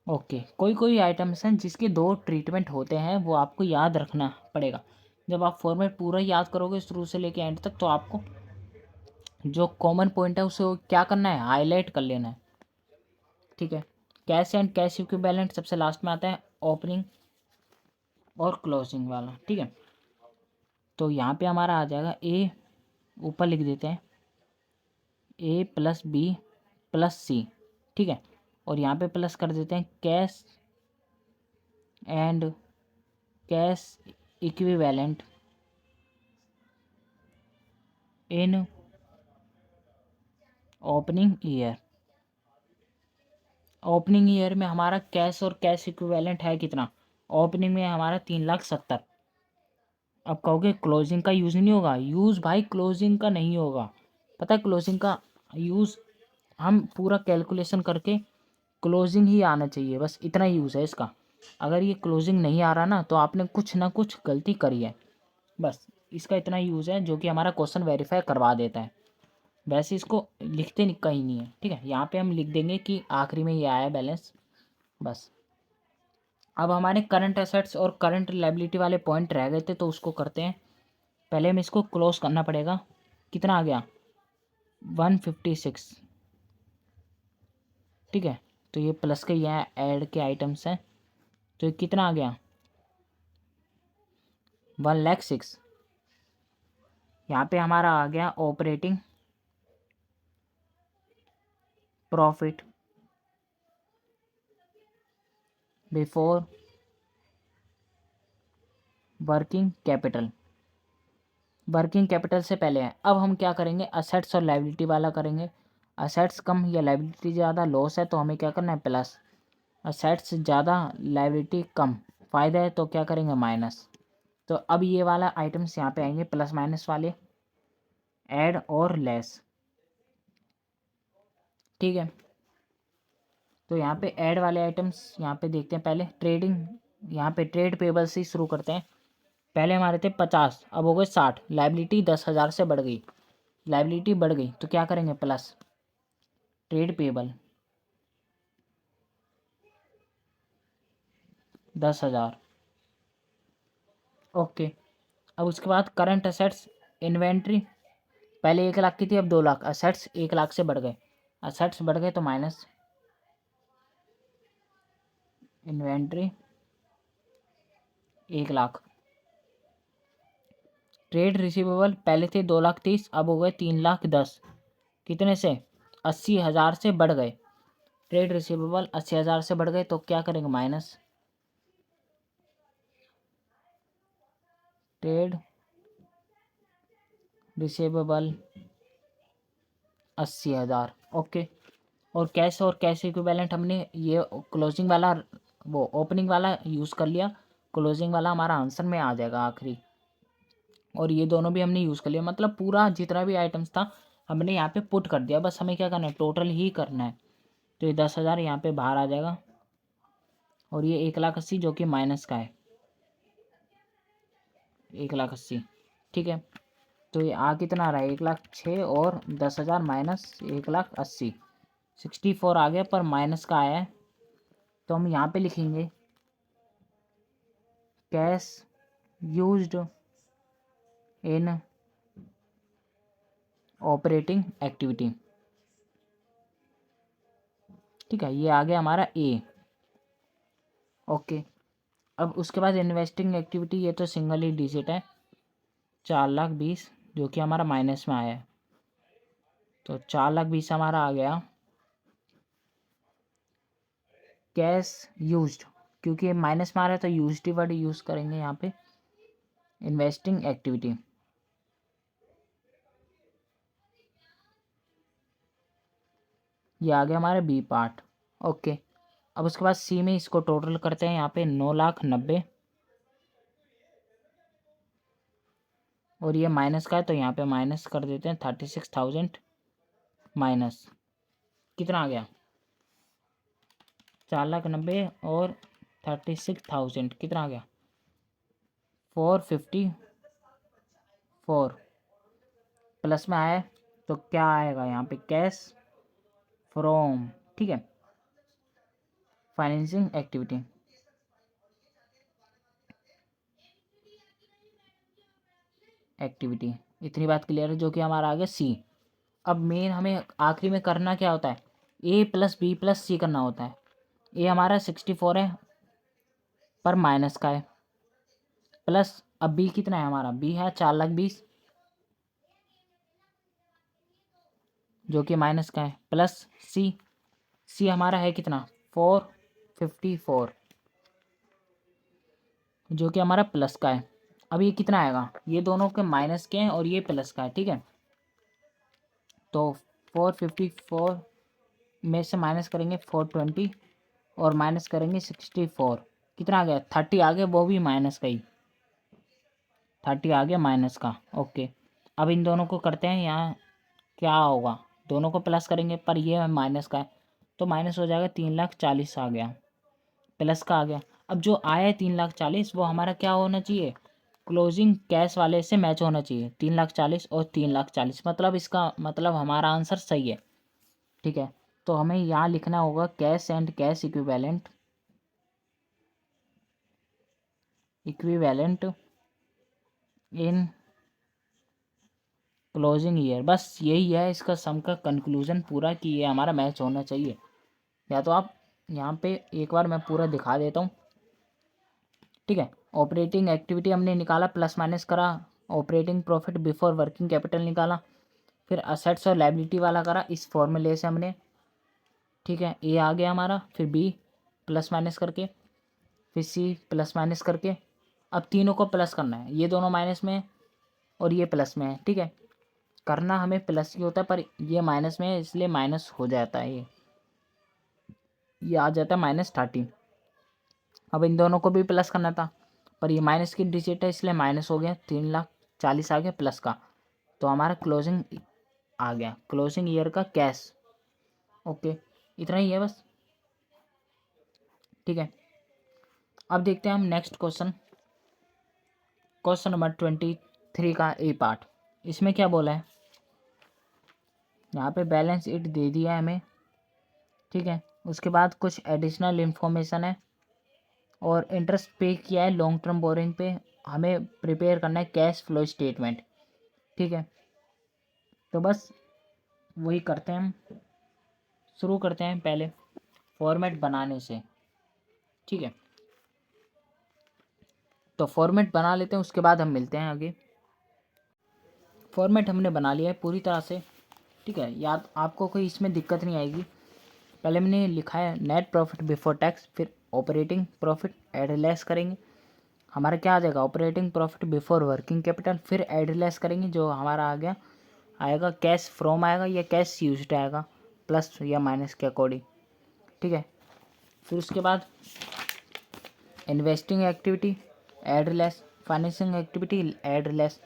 ओके। कोई कोई आइटम्स हैं जिसके 2 ट्रीटमेंट होते हैं, वो आपको याद रखना पड़ेगा। जब आप फॉर्मेट पूरा याद करोगे शुरू से लेके एंड तक, तो आपको जो कॉमन पॉइंट है उसे क्या करना है, हाईलाइट कर लेना है, ठीक है। कैश एंड कैश इक्विवेलेंट सबसे लास्ट में आता है, ओपनिंग और क्लोजिंग वाला, ठीक है। तो यहाँ पे हमारा आ जाएगा ए, ऊपर लिख देते हैं ए प्लस बी प्लस सी, ठीक है। और यहाँ पे प्लस कर देते हैं cash and cash equivalent in opening year. Opening year में हमारा कैश और कैश इक्विवेलेंट है कितना, ओपनिंग में हमारा 3,70,000। अब कहोगे क्लोजिंग का यूज़ नहीं होगा, यूज़ भाई क्लोजिंग का नहीं होगा, पता है क्लोजिंग का यूज़ हम पूरा कैलकुलेशन करके क्लोजिंग ही आना चाहिए, बस इतना यूज़ है इसका। अगर ये क्लोजिंग नहीं आ रहा ना, तो आपने कुछ ना कुछ गलती करी है, बस इसका इतना यूज़ है जो कि हमारा क्वेश्चन वेरीफाई करवा देता है। वैसे इसको लिखते नहीं कहीं नहीं है, ठीक है। यहाँ पे हम लिख देंगे कि आखिरी में ये आया बैलेंस, बस अब हमारे करंट एसेट्स और करंट लायबिलिटी वाले पॉइंट रह गए थे, तो उसको करते हैं। पहले हमें इसको क्लोज करना पड़ेगा। कितना आ गया? 156। ठीक है, तो ये प्लस के यहाँ ऐड के आइटम्स हैं, तो ये कितना आ गया? 1,06,000। यहाँ पे हमारा आ गया operating profit before working capital. Working capital से पहले है। अब हम क्या करेंगे? असेट्स और लायबिलिटी वाला करेंगे। असेट्स कम या लायबिलिटी ज़्यादा, लॉस है तो हमें क्या करना है? प्लस। असेट्स ज़्यादा, लायबिलिटी कम, फ़ायदा है तो क्या करेंगे? माइनस। तो अब ये वाला आइटम्स यहाँ पे आएंगे, प्लस माइनस वाले, ऐड और लेस। ठीक है, तो यहाँ पे ऐड वाले आइटम्स यहाँ पे देखते हैं। पहले ट्रेडिंग, यहाँ पे ट्रेड पेबल से ही शुरू करते हैं। पहले हमारे थे 50, अब हो गए 60। लायबिलिटी 10,000 से बढ़ गई, लायबिलिटी बढ़ गई तो क्या करेंगे? Plus trade payable 10,000। ओके, अब उसके बाद करंट असेट्स, इन्वेंट्री पहले 1 लाख की थी, अब 2 लाख। असेट्स 1 लाख से बढ़ गए, असेट्स बढ़ गए तो minus inventory 1 lakh. Trade receivable पहले थे 2,30,000, अब हो गए 3,10,000। कितने से? 80,000 से बढ़ गए। ट्रेड रिसीवेबल 80,000 से बढ़ गए तो क्या करेंगे? Minus trade receivable 80,000। ओके, और कैश इक्विवेलेंट हमने ये क्लोजिंग वाला, वो ओपनिंग वाला यूज़ कर लिया। क्लोजिंग वाला हमारा आंसर में आ जाएगा आखिरी, और ये दोनों भी हमने यूज़ कर लिया। मतलब पूरा जितना भी आइटम्स था हमने यहाँ पे पुट कर दिया, बस हमें क्या करना है? टोटल ही करना है। तो ये 10,000 यहाँ पे बाहर आ जाएगा, और ये 1,80,000 जो कि माइनस का है, 1,80,000। ठीक है, तो ये आ कितना आ रहा है? 1,06,000 और 10,000 माइनस 1,80,000, 64 आ गया, पर माइनस का आया है। तो हम यहाँ पे लिखेंगे कैश यूज्ड इन ऑपरेटिंग एक्टिविटी। ठीक है, ये आ गया हमारा ए। ओके, अब उसके बाद इन्वेस्टिंग एक्टिविटी, ये तो सिंगल ही डिजिट है, 4,20,000 जो कि हमारा माइनस में आया है। तो 4,20,000 हमारा आ गया कैश यूज्ड, क्योंकि ये माइनस में आ रहा है तो यूज्ड वर्ड यूज़ करेंगे यहाँ पे। इन्वेस्टिंग एक्टिविटी ये आ गया हमारा बी पार्ट। ओके, अब उसके बाद सी में इसको टोटल करते हैं। यहाँ पे 9,90,000, और ये माइनस का है तो यहाँ पे माइनस कर देते हैं। 36,000 माइनस कितना आ गया? 4,90,000 और 36,000 कितना आ गया? 454 प्लस में आया है, तो क्या आएगा यहाँ पे? कैश फ्रॉम, ठीक है, फाइनेंसिंग एक्टिविटी। एक्टिविटी इतनी बात क्लियर है, जो कि हमारा आ गया सी। अब मेन हमें आखिरी में करना क्या होता है? ए प्लस बी प्लस सी करना होता है। ए हमारा 64 है, पर माइनस का है, प्लस अब बी कितना है? हमारा बी है 4,20,000 जो कि माइनस का है, प्लस सी। सी हमारा है कितना? 454 जो कि हमारा प्लस का है। अब ये कितना आएगा? ये दोनों के माइनस के हैं और ये प्लस का है। ठीक है, तो 454 में से माइनस करेंगे 420 और माइनस करेंगे 64, कितना आ गया? 30 आ गया, वो भी माइनस का ही, 30 आ गया माइनस का। ओके, अब इन दोनों को करते हैं। यहाँ क्या होगा? दोनों को प्लस करेंगे, पर ये माइनस का है तो माइनस हो जाएगा। 3,40,000 आ गया, प्लस का आ गया। अब जो आया है 3,40,000 वो हमारा क्या होना चाहिए? क्लोजिंग कैश वाले से मैच होना चाहिए। 3,40,000 और 3,40,000, मतलब इसका मतलब हमारा आंसर सही है। ठीक है, तो हमें यहाँ लिखना होगा cash and cash equivalent equivalent in closing year. बस यही है इसका सम का कंक्लूजन पूरा कि ये हमारा मैच होना चाहिए। या तो आप यहाँ पे एक बार मैं पूरा दिखा देता हूँ, ठीक है। ऑपरेटिंग एक्टिविटी हमने निकाला, प्लस माइनस करा, operating profit before working capital निकाला, फिर असेट्स और लायबिलिटी वाला करा इस फॉर्मूले से हमने, ठीक है। ए आ गया हमारा, फिर बी प्लस माइनस करके, फिर सी प्लस माइनस करके। अब तीनों को प्लस करना है, ये दोनों माइनस में है और ये प्लस में है, ठीक है। करना हमें प्लस ही होता है, पर ये माइनस में है इसलिए माइनस हो जाता है, ये आ जाता है -13। अब इन दोनों को भी प्लस करना था, पर ये माइनस की डिजिट है इसलिए माइनस हो गया, 3,40,000 आ गया प्लस का। तो हमारा क्लोजिंग आ गया, क्लोजिंग ईयर का कैश। ओके, इतना ही है बस, ठीक है। अब देखते हैं हम नेक्स्ट क्वेश्चन, क्वेश्चन नंबर 23 का ए पार्ट। इसमें क्या बोला है, यहाँ पे बैलेंस शीट दे दिया है हमें, ठीक है। उसके बाद कुछ एडिशनल इन्फॉर्मेशन है और इंटरेस्ट पे किया है लॉन्ग टर्म बोरिंग पे, हमें प्रिपेयर करना है कैश फ्लो स्टेटमेंट, ठीक है। तो बस वही करते हैं हम, शुरू करते हैं पहले फॉर्मेट बनाने से, ठीक है। तो फॉर्मेट बना लेते हैं, उसके बाद हम मिलते हैं आगे। फॉर्मेट हमने बना लिया है पूरी तरह से, ठीक है। याद आपको कोई इसमें दिक्कत नहीं आएगी। पहले हमने लिखा है नेट प्रॉफिट बिफोर टैक्स, फिर ऑपरेटिंग प्रॉफिट ऐड लेस करेंगे, हमारा क्या आ जाएगा operating profit before working capital, फिर ऐड लेस करेंगे जो हमारा आ गया आएगा कैश फ्रॉम आएगा या कैश यूज्ड आएगा प्लस या माइनस के अकॉर्डिंग, ठीक है। फिर उसके बाद investing activity add less, financing activity add less.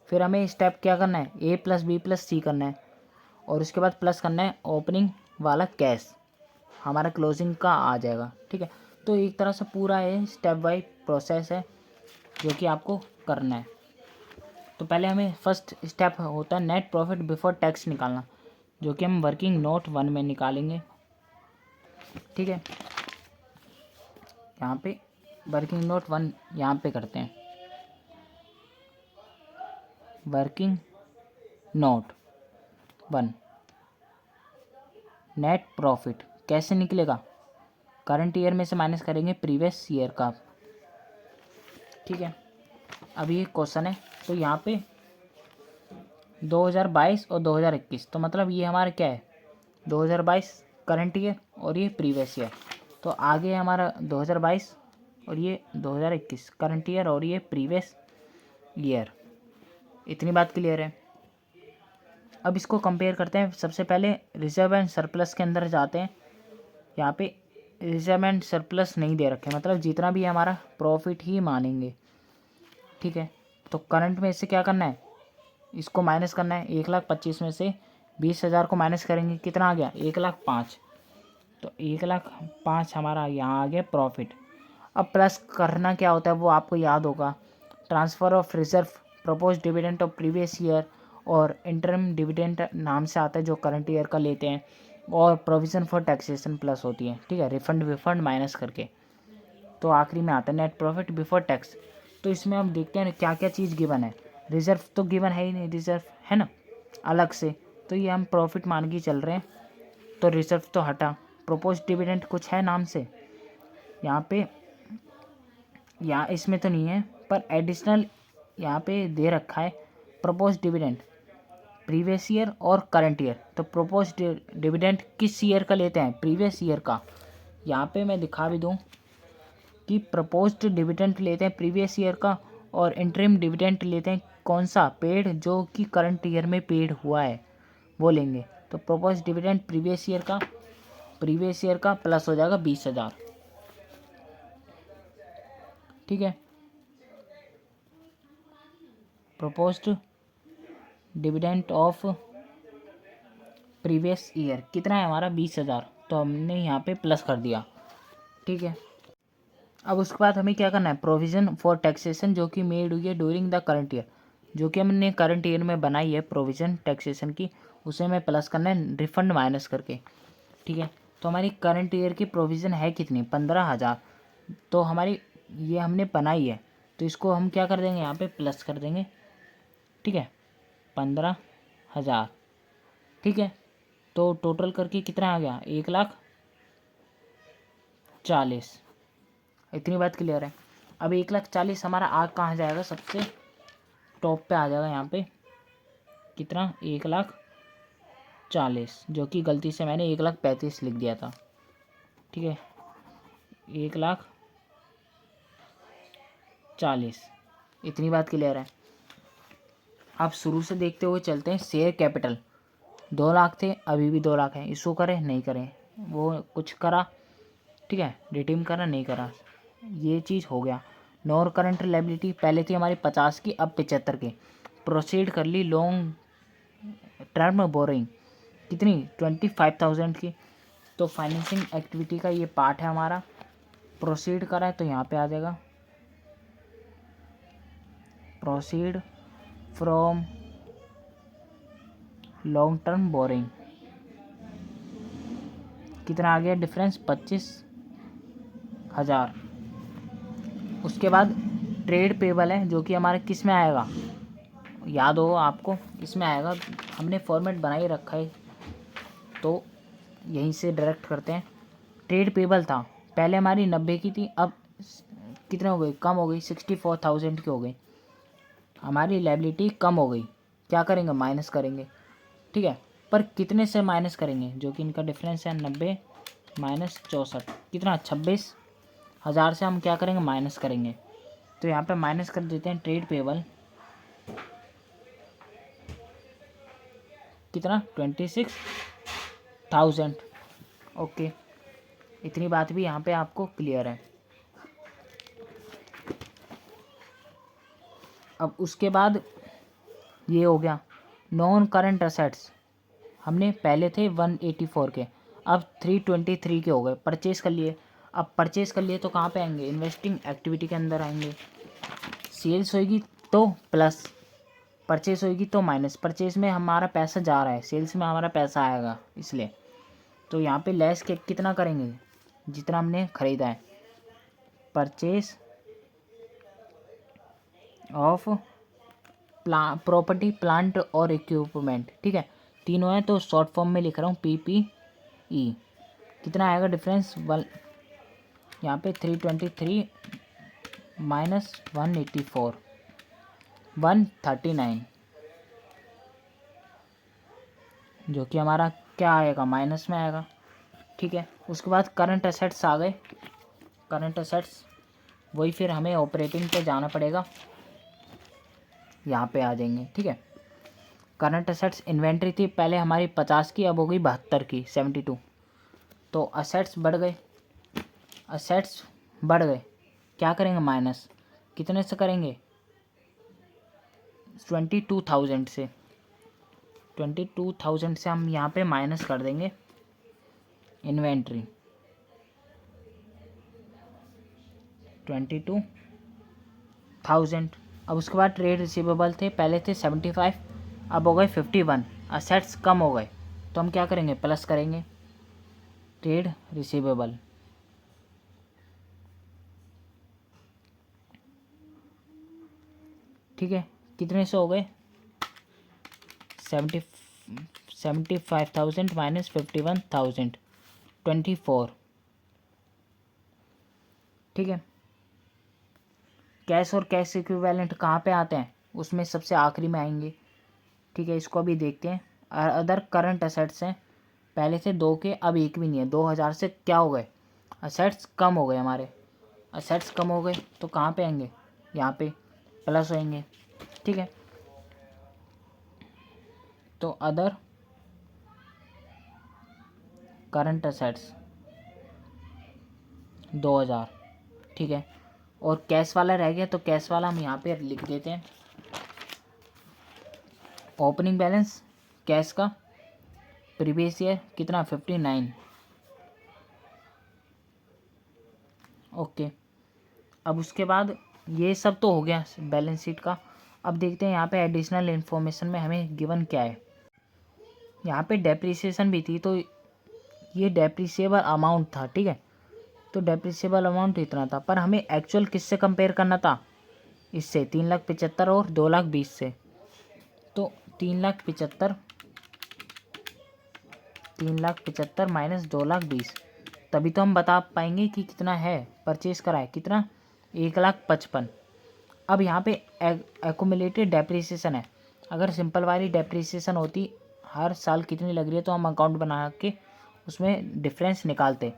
फिर हमें स्टेप क्या करना है, ए प्लस बी प्लस सी करना है और उसके बाद प्लस करना है ओपनिंग वाला कैश, हमारा क्लोजिंग का आ जाएगा, ठीक है। तो एक तरह से पूरा ये स्टेप बाय प्रोसेस है जो कि आपको करना है। तो पहले हमें फर्स्ट स्टेप होता है नेट प्रॉफिट बिफोर टैक्स निकालना, जो कि हम वर्किंग नोट 1 में निकालेंगे, ठीक है। यहाँ पे वर्किंग नोट 1 यहाँ पे करते हैं, वर्किंग नोट 1 नेट प्रॉफिट कैसे निकलेगा, करंट ईयर में से माइनस करेंगे प्रीवियस ईयर का, ठीक है। अब ये क्वेश्चन है, तो यहाँ पे 2022 और 2021, तो मतलब ये हमारा क्या है 2022 करंट ईयर और ये प्रीवियस ईयर। तो आगे हमारा 2022 और ये 2021 करंट ईयर और ये प्रीवियस ईयर। इतनी बात क्लियर है। अब इसको कंपेयर करते हैं, सबसे पहले रिजर्व एंड सरप्लस के अंदर जाते हैं। यहाँ पे रिजर्व एंड सरप्लस नहीं दे रखे, मतलब जितना भी हमारा प्रॉफिट ही मानेंगे, ठीक है। तो करंट में इससे क्या करना है, इसको माइनस करना है, 1,25,000 में से 20,000 को माइनस करेंगे, कितना आ गया 1,05,000। तो 1,05,000 हमारा यहाँ आ गया प्रॉफिट। अब प्लस करना क्या होता है वो आपको याद होगा, transfer of reserve, propose dividend of previous year और इंटरम डिविडेंड नाम से आता है जो करंट ईयर का लेते हैं, और प्रोविज़न फॉर टैक्सेशन प्लस होती है, ठीक है, रिफंड विफंड माइनस करके। तो आखिरी में आता है नेट प्रॉफिट बिफोर टैक्स। तो इसमें हम देखते हैं क्या क्या चीज़ गिवन है, रिजर्व तो गिवन है ही नहीं, रिजर्व है ना अलग से, तो ये हम प्रॉफिट मान के चल रहे हैं, तो रिजर्व तो हटा। प्रोपोज डिविडेंड कुछ है नाम से यहाँ पे, यहाँ इसमें तो नहीं है पर एडिशनल यहाँ पे दे रखा है प्रपोज डिविडेंड प्रीवियस ईयर और करंट ईयर। तो प्रपोज डिविडेंड किस ईयर का लेते हैं, प्रीवियस ईयर का। यहाँ पे मैं दिखा भी दूँ कि प्रपोज्ड डिविडेंड लेते हैं प्रीवियस ईयर का, और इंटरिम डिविडेंड लेते हैं कौन सा, पेड जो कि करंट ईयर में पेड हुआ है वो लेंगे। तो प्रपोज डिविडेंड प्रीवियस ईयर का प्लस हो जाएगा 20,000, ठीक है। Proposed dividend of previous year कितना है हमारा 20,000, तो हमने यहाँ पे प्लस कर दिया, ठीक है। अब उसके बाद हमें क्या करना है, प्रोविज़न फॉर टैक्सेशन जो कि मेड हुई है ड्यूरिंग द करंट ईयर, जो कि हमने करंट ईयर में बनाई है प्रोविज़न टैक्सेशन की, उसे हमें प्लस करना है रिफंड माइनस करके, ठीक है। तो हमारी करंट ईयर की प्रोविज़न है कितनी 15,000, तो हमारी ये हमने बनाई है, तो इसको हम क्या कर देंगे, यहाँ पे प्लस कर देंगे, ठीक है, 15,000, ठीक है। तो टोटल करके कितना आ गया, 1,40,000। इतनी बात क्लियर है। अब 1,40,000 हमारा आग कहाँ जाएगा, सबसे टॉप पे आ जाएगा यहाँ पे, कितना, 1,40,000, जो कि गलती से मैंने 1,35,000 लिख दिया था, ठीक है, 1,40,000। इतनी बात क्लियर है। अब शुरू से देखते हुए चलते हैं। शेयर कैपिटल 2,00,000 थे, अभी भी 2,00,000 है। इशू करें नहीं करें, वो कुछ करा, ठीक है, रिडीम करा नहीं करा, ये चीज़ हो गया। नॉन करंट लायबिलिटी पहले थी हमारी 50 की, अब 75 की। प्रोसीड कर ली लॉन्ग टर्म बोरिंग, कितनी, 25,000 की। तो फाइनेंसिंग एक्टिविटी का ये पार्ट है हमारा। प्रोसीड करा है तो यहाँ पे आ जाएगा, proceed from long term borrowing, कितना आ गया डिफरेंस, 25,000। उसके बाद ट्रेड पेबल है, जो कि हमारे किस में आएगा, याद हो आपको, इसमें आएगा, हमने फॉर्मेट बना ही रखा है तो यहीं से डायरेक्ट करते हैं। ट्रेड पेबल था पहले हमारी 90 की थी, अब कितने हो गई, कम हो गई, 64,000 की हो गई। हमारी लायबिलिटी कम हो गई, क्या करेंगे, माइनस करेंगे, ठीक है। पर कितने से माइनस करेंगे, जो कि इनका डिफरेंस है 90 माइनस 64, कितना, 26,000 से हम क्या करेंगे, माइनस करेंगे। तो यहाँ पे माइनस कर देते हैं ट्रेड पेबल, कितना, 26,000। ओके, इतनी बात भी यहाँ पे आपको क्लियर है। अब उसके बाद ये हो गया नॉन करंट असेट्स, हमने पहले थे 184 के, अब 323 के हो गए, परचेज कर लिए। अब परचेज कर लिए तो कहाँ पे आएंगे, इन्वेस्टिंग एक्टिविटी के अंदर आएंगे। सेल्स होएगी तो प्लस, परचेज होएगी तो माइनस। परचेज में हमारा पैसा जा रहा है, सेल्स में हमारा पैसा आएगा, इसलिए तो यहाँ पे लेस के कितना करेंगे, जितना हमने ख़रीदा है। परचेज ऑफ प्रॉपर्टी प्लांट और इक्विपमेंट, ठीक है, तीनों हैं तो शॉर्ट फॉर्म में लिख रहा हूँ PPE। कितना आएगा डिफरेंस, यहाँ पे 323 माइनस 184, 139, जो कि हमारा क्या आएगा, माइनस में आएगा, ठीक है। उसके बाद करंट असेट्स आ गए। करंट असेट्स वही फिर हमें ऑपरेटिंग पे जाना पड़ेगा, यहाँ पे आ जाएंगे, ठीक है। करंट असेट्स इन्वेंट्री थी पहले हमारी 50 की, अब हो गई 72 की, 72। तो असेट्स बढ़ गए, असेट्स बढ़ गए, क्या करेंगे, माइनस, कितने से करेंगे, 22,000 से, 22,000 से हम यहाँ पे माइनस कर देंगे इन्वेंट्री, 22,000। अब उसके बाद ट्रेड रिसीवेबल थे, पहले थे 75, अब हो गए 51, असेट्स कम हो गए तो हम क्या करेंगे, प्लस करेंगे ट्रेड रिसीवेबल, ठीक है। कितने से हो गए, 75,000 माइनस 51,000, 24, ठीक है। कैश और कैश इक्विवेलेंट कहाँ पे आते हैं, उसमें सबसे आखिरी में आएंगे, ठीक है। इसको अभी देखते हैं। अदर करंट असेट्स हैं, पहले से 2 के, अब 1 भी नहीं है। 2,000 से क्या हो गए, असेट्स कम हो गए हमारे, असेट्स कम हो गए तो कहाँ पे आएंगे, यहाँ पे प्लस होएंगे, ठीक है। तो अदर करंट असेट्स 2,000, ठीक है। और कैश वाला रह गया, तो कैश वाला हम यहाँ पे लिख देते हैं। ओपनिंग बैलेंस कैश का प्रीवियस ईयर कितना, 59, ओके। अब उसके बाद ये सब तो हो गया बैलेंस शीट का। अब देखते हैं यहाँ पे एडिशनल इन्फॉर्मेशन में हमें गिवन क्या है। यहाँ पे डेप्रिसिएशन भी थी, तो ये डेप्रिसिएबल अमाउंट था, ठीक है। तो डेप्रिसिएबल अमाउंट इतना था, पर हमें एक्चुअल किससे कंपेयर करना था, इससे 3,75,000 और 2,20,000 से, तो 3,75,000 माइनस 2,20,000, तभी तो हम बता पाएंगे कि कितना है परचेज करा है, कितना 1,55,000। अब यहाँ पे एक्यूमुलेटेड डेप्रिसिएशन है। अगर सिंपल वाली डेप्रिसिएशन होती हर साल कितनी लग रही है तो हम अकाउंट बना के उसमें डिफरेंस निकालते,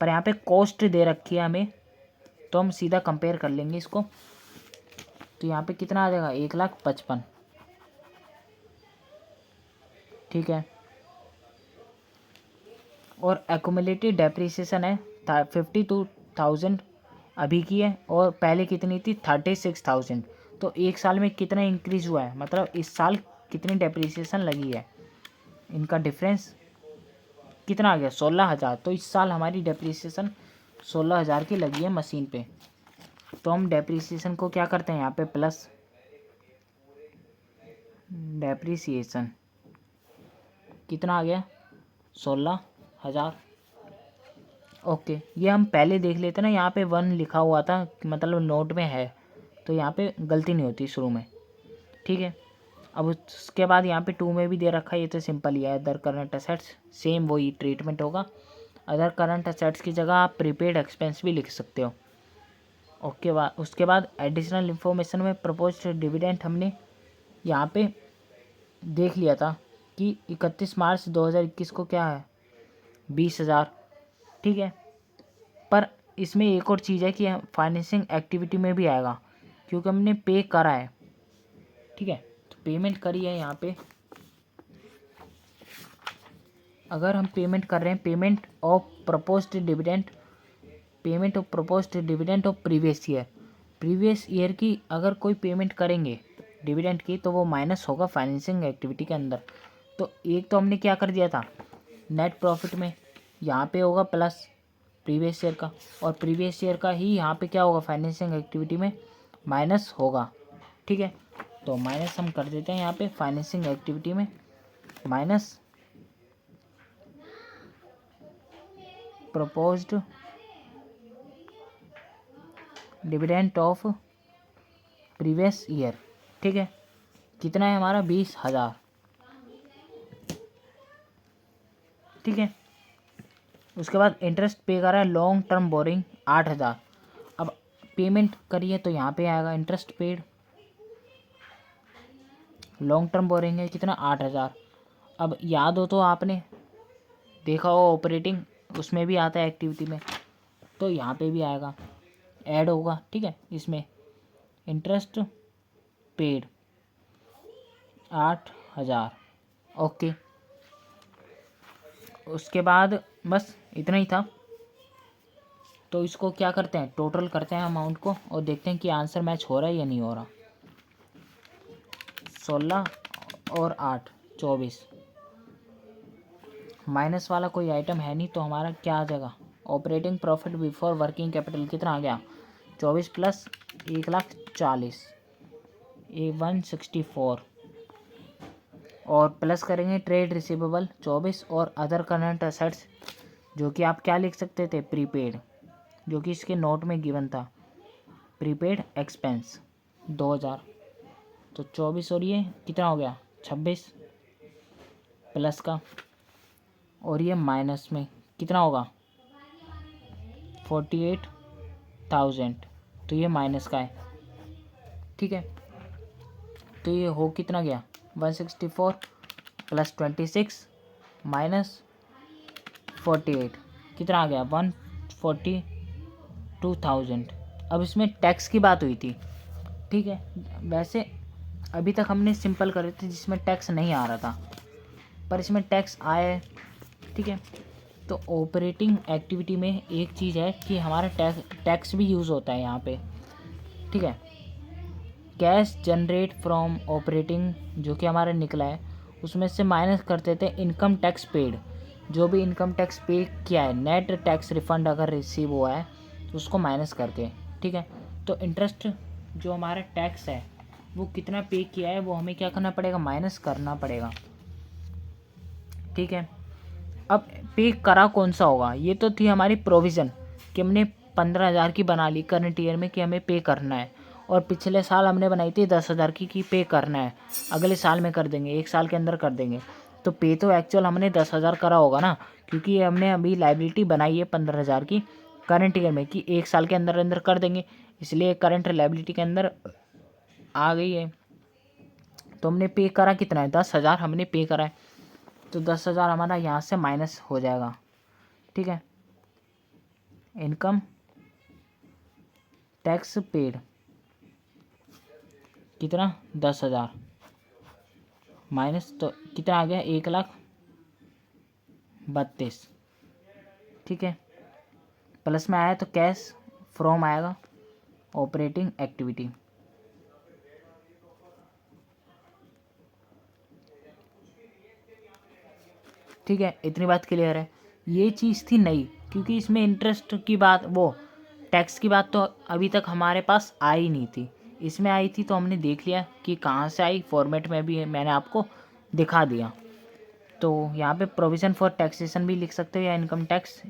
पर यहाँ पे कॉस्ट दे रखी है हमें, तो हम सीधा कंपेयर कर लेंगे इसको। तो यहाँ पे कितना आ जाएगा 1,55,000, ठीक है। और एक्यूमुलेटेड डेप्रिसिएशन है 52,000 अभी की है, और पहले कितनी थी 36,000। तो एक साल में कितना इंक्रीज़ हुआ है, मतलब इस साल कितनी डेप्रिसिएशन लगी है, इनका डिफरेंस कितना आ गया 16,000। तो इस साल हमारी डेप्रिसिएशन 16,000 की लगी है मशीन पे। तो हम डेप्रिसिएशन को क्या करते हैं यहाँ पे प्लस डेप्रिसिएशन कितना आ गया 16,000। ओके, ये हम पहले देख लेते ना, यहाँ पे 1 लिखा हुआ था, मतलब नोट में है, तो यहाँ पे गलती नहीं होती शुरू में, ठीक है। अब उसके बाद यहाँ पे 2 में भी दे रखा है, ये तो सिंपल ही है, अदर करंट असेट्स, सेम वही ट्रीटमेंट होगा। अदर करंट असेट्स की जगह आप प्रीपेड एक्सपेंस भी लिख सकते हो। ओके, उसके बाद एडिशनल इन्फॉर्मेशन में प्रपोज्ड डिविडेंड हमने यहाँ पे देख लिया था कि 31 मार्च 2021 को क्या है 20,000, ठीक है। पर इसमें एक और चीज़ है कि फाइनेंसिंग एक्टिविटी में भी आएगा, क्योंकि हमने पे करा है, ठीक है। तो पेमेंट करी है यहाँ पे, अगर हम पेमेंट कर रहे हैं, payment of proposed dividend of previous year की अगर कोई पेमेंट करेंगे डिविडेंड की, तो वो माइनस होगा फाइनेंसिंग एक्टिविटी के अंदर। तो एक तो हमने क्या कर दिया था नेट प्रॉफिट में, यहाँ पे होगा प्लस प्रीवियस ईयर का, और प्रीवियस ईयर का ही यहाँ पे क्या होगा फाइनेंसिंग एक्टिविटी में माइनस होगा, ठीक है। तो माइनस हम कर देते हैं यहाँ पे फाइनेंसिंग एक्टिविटी में, minus proposed dividend of previous year, ठीक है। कितना है हमारा 20,000, ठीक है। उसके बाद इंटरेस्ट पे करा है लॉन्ग टर्म बोरिंग 8,000। अब पेमेंट करिए तो यहाँ पे आएगा interest paid, long term borrowing है कितना 8,000। अब याद हो तो आपने देखा हो ऑपरेटिंग, उसमें भी आता है एक्टिविटी में, तो यहाँ पे भी आएगा ऐड होगा, ठीक है। इसमें इंटरेस्ट पेड 8,000, ओके। उसके बाद बस इतना ही था। तो इसको क्या करते हैं टोटल करते हैं अमाउंट को, और देखते हैं कि आंसर मैच हो रहा है या नहीं हो रहा। 16 और 8 24, माइनस वाला कोई आइटम है नहीं, तो हमारा क्या आ जाएगा operating profit before working capital कितना आ गया 24 प्लस 1,40,000 164, और प्लस करेंगे ट्रेड रिसीवेबल 24 और अदर करंट असेट्स, जो कि आप क्या लिख सकते थे प्रीपेड, जो कि इसके नोट में गिवन था प्रीपेड एक्सपेंस 2,000। तो 24 और ये कितना हो गया 26 प्लस का, और ये माइनस में कितना होगा 48,000, तो ये माइनस का है, ठीक है। तो ये हो कितना गया 164 प्लस 26 माइनस 48 कितना आ गया 142,000। अब इसमें टैक्स की बात हुई थी, ठीक है। वैसे अभी तक हमने सिंपल करे थे जिसमें टैक्स नहीं आ रहा था, पर इसमें टैक्स आया है, ठीक है। तो ऑपरेटिंग एक्टिविटी में एक चीज़ है कि हमारा टैक्स भी यूज़ होता है यहाँ पे, ठीक है। कैश जनरेट फ्रॉम ऑपरेटिंग जो कि हमारा निकला है, उसमें से माइनस करते थे इनकम टैक्स पेड, जो भी इनकम टैक्स पे किया है, नेट टैक्स रिफंड अगर रिसीव हुआ है तो उसको माइनस करके, ठीक है। तो इंटरेस्ट जो हमारा टैक्स है वो कितना पे किया है वो हमें क्या करना पड़ेगा माइनस करना पड़ेगा, ठीक है। अब पे करा कौन सा होगा, ये तो थी हमारी प्रोविज़न कि हमने 15,000 की बना ली करंट ईयर में कि हमें पे करना है, और पिछले साल हमने बनाई थी 10,000 की पे करना है, अगले साल में कर देंगे, 1 साल के अंदर कर देंगे। तो पे तो एक्चुअल हमने 10,000 करा होगा ना, क्योंकि ये हमने अभी लाइबिलिटी बनाई है 15,000 की करंट ईयर में कि 1 साल के अंदर अंदर कर देंगे, इसलिए करंट लाइबिलिटी के अंदर आ गई है। तो हमने पे करा कितना है, 10,000 हमने पे करा है, तो 10,000 हमारा यहाँ से माइनस हो जाएगा। ठीक है, इनकम टैक्स पेड कितना, 10,000 माइनस, तो कितना आ गया, 1,32,000। ठीक है, प्लस में आया तो कैश फ्रॉम आएगा ऑपरेटिंग एक्टिविटी। ठीक है, इतनी बात क्लियर है। ये चीज़ थी नई, क्योंकि इसमें इंटरेस्ट की बात, वो टैक्स की बात तो अभी तक हमारे पास आई नहीं थी, इसमें आई थी तो हमने देख लिया कि कहाँ से आई, फॉर्मेट में भी मैंने आपको दिखा दिया। तो यहाँ पे प्रोविज़न फॉर टैक्सेशन भी लिख सकते हो या इनकम टैक्स,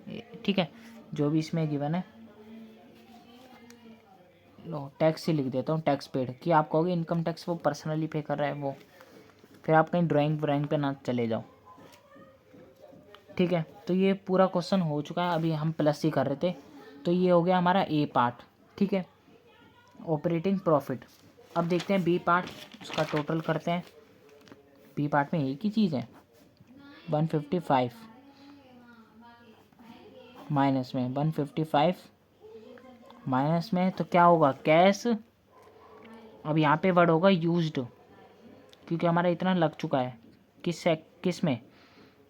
ठीक है, जो भी इसमें गिवन है। लो टैक्स ही लिख देता हूँ, टैक्स पेड, कि आप कहोगे इनकम टैक्स वो पर्सनली पे कर रहा है वो, फिर आप कहीं ड्राइंग पे ना चले जाओ। ठीक है, तो ये पूरा क्वेश्चन हो चुका है, अभी हम प्लस ही कर रहे थे, तो ये हो गया हमारा ए पार्ट। ठीक है, ऑपरेटिंग प्रॉफिट। अब देखते हैं बी पार्ट, उसका टोटल करते हैं। बी पार्ट में एक ही चीज़ है, 155 माइनस में 155 माइनस में, तो क्या होगा, कैश। अब यहाँ पे वर्ड होगा यूज्ड, क्योंकि हमारा इतना लग चुका है, किस में,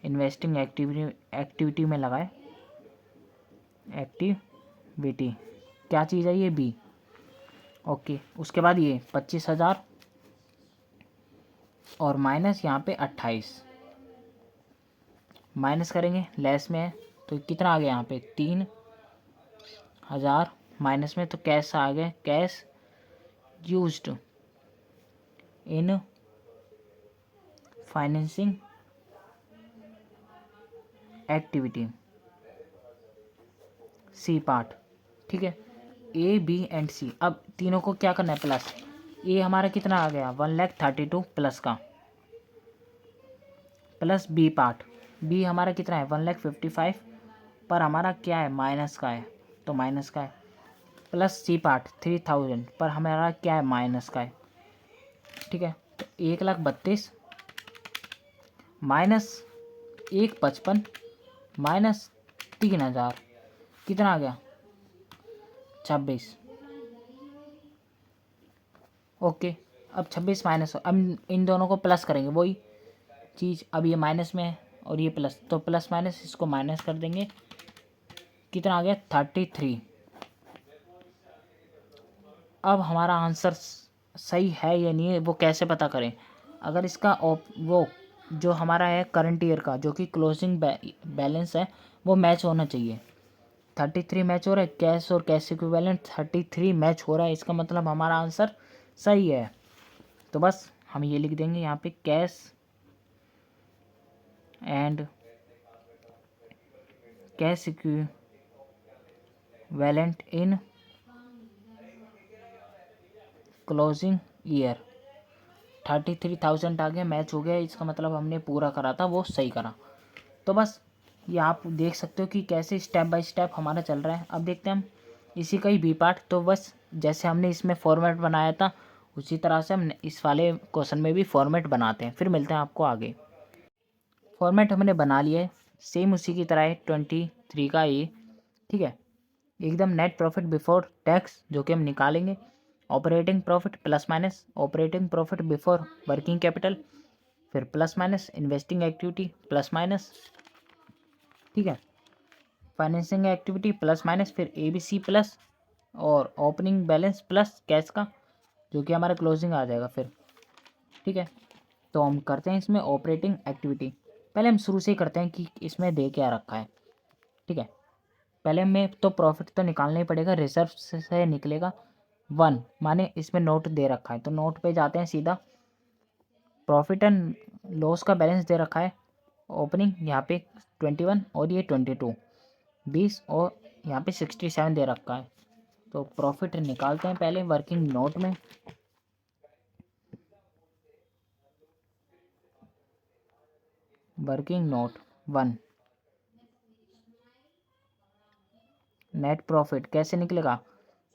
इन्वेस्टिंग एक्टिविटी में लगाए, एक्टिविटी, क्या चीज़ है ये, बी। ओके, उसके बाद ये 25,000 और माइनस यहाँ पे 28, माइनस करेंगे, लेस में है तो कितना आ गया यहाँ पे 3,000, माइनस में तो कैश आ गया, cash used in financing activity, C part. ठीक है, ए बी एंड सी, अब तीनों को क्या करना है, प्लस। ए हमारा कितना आ गया, 1,32,000 प्लस का, प्लस बी पार्ट, बी हमारा कितना है 1,55,000, पर हमारा क्या है, माइनस का है, तो माइनस का है, प्लस सी पार्ट 3,000, पर हमारा क्या है, माइनस का है। ठीक है, तो 1,32,000 माइनस 1,55,000 माइनस 3,000, कितना आ गया, 26। ओके, अब 26 माइनस, अब इन दोनों को प्लस करेंगे, वही चीज़, अब ये माइनस में है और ये प्लस, तो प्लस माइनस इसको माइनस कर देंगे, कितना आ गया, 33। अब हमारा आंसर सही है या नहीं है वो कैसे पता करें, अगर इसका वो जो हमारा है करंट ईयर का जो कि क्लोजिंग बैलेंस है वो मैच होना चाहिए। 33 मैच हो रहा है, कैश और कैश इक्विवेलेंट 33 मैच हो रहा है, इसका मतलब हमारा आंसर सही है। तो बस हम ये लिख देंगे यहाँ पे, cash and cash equivalent in closing year 33,000 आ गया, मैच हो गया, इसका मतलब हमने पूरा करा था वो सही करा। तो बस ये आप देख सकते हो कि कैसे स्टेप बाय स्टेप हमारा चल रहा है। अब देखते हैं हम इसी का ही बी पार्ट, तो बस जैसे हमने इसमें फॉर्मेट बनाया था उसी तरह से हम इस वाले क्वेश्चन में भी फॉर्मेट बनाते हैं, फिर मिलते हैं आपको आगे। फॉर्मेट हमने बना लिया है, सेम उसी की तरह है 23 का ये। ठीक है, एकदम नेट प्रॉफिट बिफोर टैक्स जो कि हम निकालेंगे, operating profit plus minus operating profit before working capital, फिर plus minus investing activity plus minus, ठीक है, फाइनेंसिंग एक्टिविटी प्लस माइनस, फिर ए बी सी प्लस और ओपनिंग बैलेंस प्लस कैश का जो कि हमारा क्लोजिंग आ जाएगा फिर। ठीक है, तो हम करते हैं इसमें ऑपरेटिंग एक्टिविटी। पहले हम शुरू से ही करते हैं कि इसमें दे क्या रखा है। ठीक है, पहले हमें तो प्रॉफिट तो निकालना ही पड़ेगा, रिजर्व से निकलेगा 1, माने इसमें नोट दे रखा है तो नोट पे जाते हैं सीधा, प्रॉफिट एंड लॉस का बैलेंस दे रखा है, ओपनिंग यहाँ पे 21 और ये 22 20 और यहाँ पे 67 दे रखा है, तो प्रॉफिट निकालते हैं पहले वर्किंग नोट में। वर्किंग नोट 1, नेट प्रॉफिट कैसे निकलेगा,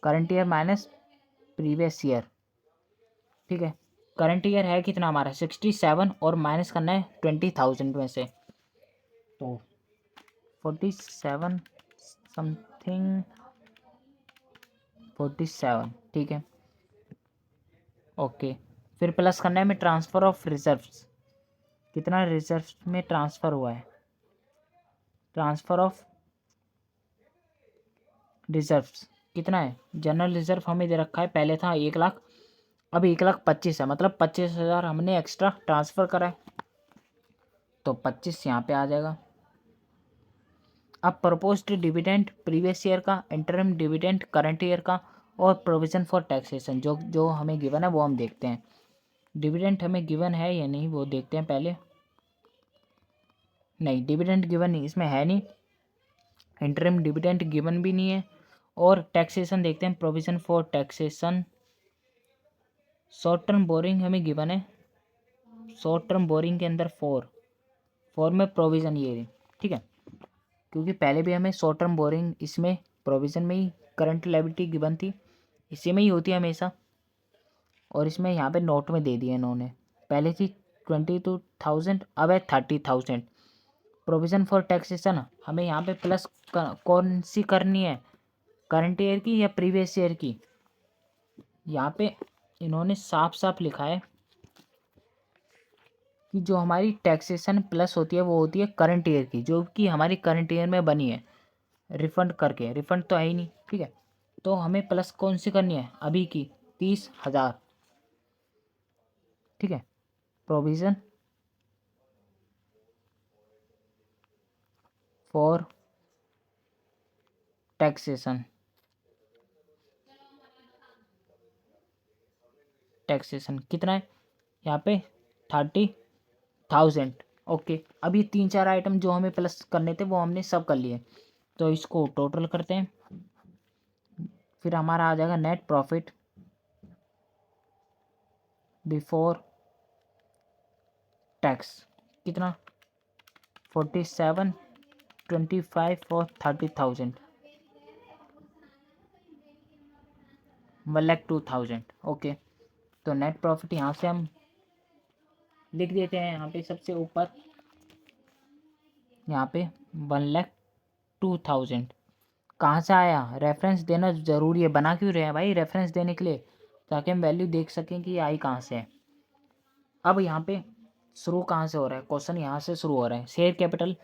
current year minus previous year. ठीक है, करंट ईयर है कितना हमारा 67 और माइनस करना है 20,000 में से, तो 47 समथिंग 47। ठीक है, ओके। फिर प्लस करना है हमें ट्रांसफ़र ऑफ रिजर्व्स, कितना रिजर्व में ट्रांसफ़र हुआ है, ट्रांसफ़र ऑफ रिजर्व्स कितना है। जनरल रिजर्व हमें दे रखा है, पहले था 1,00,000, अब 1,25,000 है, मतलब 25,000 हमने एक्स्ट्रा ट्रांसफ़र करा है, तो 25 यहाँ पे आ जाएगा। अब प्रपोज्ड डिविडेंड प्रीवियस ईयर का, इंटरिम डिविडेंड करंट ईयर का, और प्रोविज़न फॉर टैक्सेशन जो जो हमें गिवन है वो हम देखते हैं। डिविडेंड हमें गिवन है या नहीं वो देखते हैं पहले। नहीं, डिविडेंड गिवन नहीं, इसमें है नहीं, इंटरिम डिविडेंड गिवन भी नहीं है। और टैक्सेशन देखते हैं, provision for taxation. Short term borrowing हमें गिवन है, शॉर्ट टर्म बोरिंग के अंदर फोर में प्रोविज़न ये, ठीक है, क्योंकि पहले भी हमें शॉर्ट टर्म बोरिंग इसमें प्रोविज़न में ही करंट लायबिलिटी गिवन थी, इसी में ही होती है हमेशा, और इसमें यहाँ पे नोट में दे दिया इन्होंने। पहले थी 22,000, अब है 30,000। प्रोविज़न फॉर टैक्सेशन हमें यहाँ पे प्लस कौन सी करनी है, करंट ईयर की या प्रीवियस ईयर की। यहाँ पे इन्होंने साफ साफ लिखा है कि जो हमारी टैक्सेशन प्लस होती है वो होती है करंट ईयर की, जो कि हमारी करंट ईयर में बनी है रिफंड करके, रिफंड तो है ही नहीं। ठीक है, तो हमें प्लस कौन सी करनी है अभी की, 30,000। ठीक है, प्रोविज़न फॉर टैक्सेशन, टैक्सेशन कितना है यहाँ पे 30,000। ओके, अब ये 3-4 आइटम जो हमें प्लस करने थे वो हमने सब कर लिए, तो इसको टोटल करते हैं। फिर हमारा आ जाएगा नेट प्रॉफिट बिफोर टैक्स, कितना 47, 25 और 30,000, 1,02,000। ओके, तो नेट प्रॉफिट यहाँ से हम लिख देते हैं, यहाँ पे सबसे ऊपर यहाँ पे 1,02,000 कहाँ से आया, रेफरेंस देना ज़रूरी है, बना क्यों रहे हैं भाई रेफरेंस देने के लिए, ताकि हम वैल्यू देख सकें कि आई कहाँ से है। अब यहाँ पे शुरू कहाँ से हो रहा है, क्वेश्चन यहाँ से शुरू हो रहा है। शेयर कैपिटल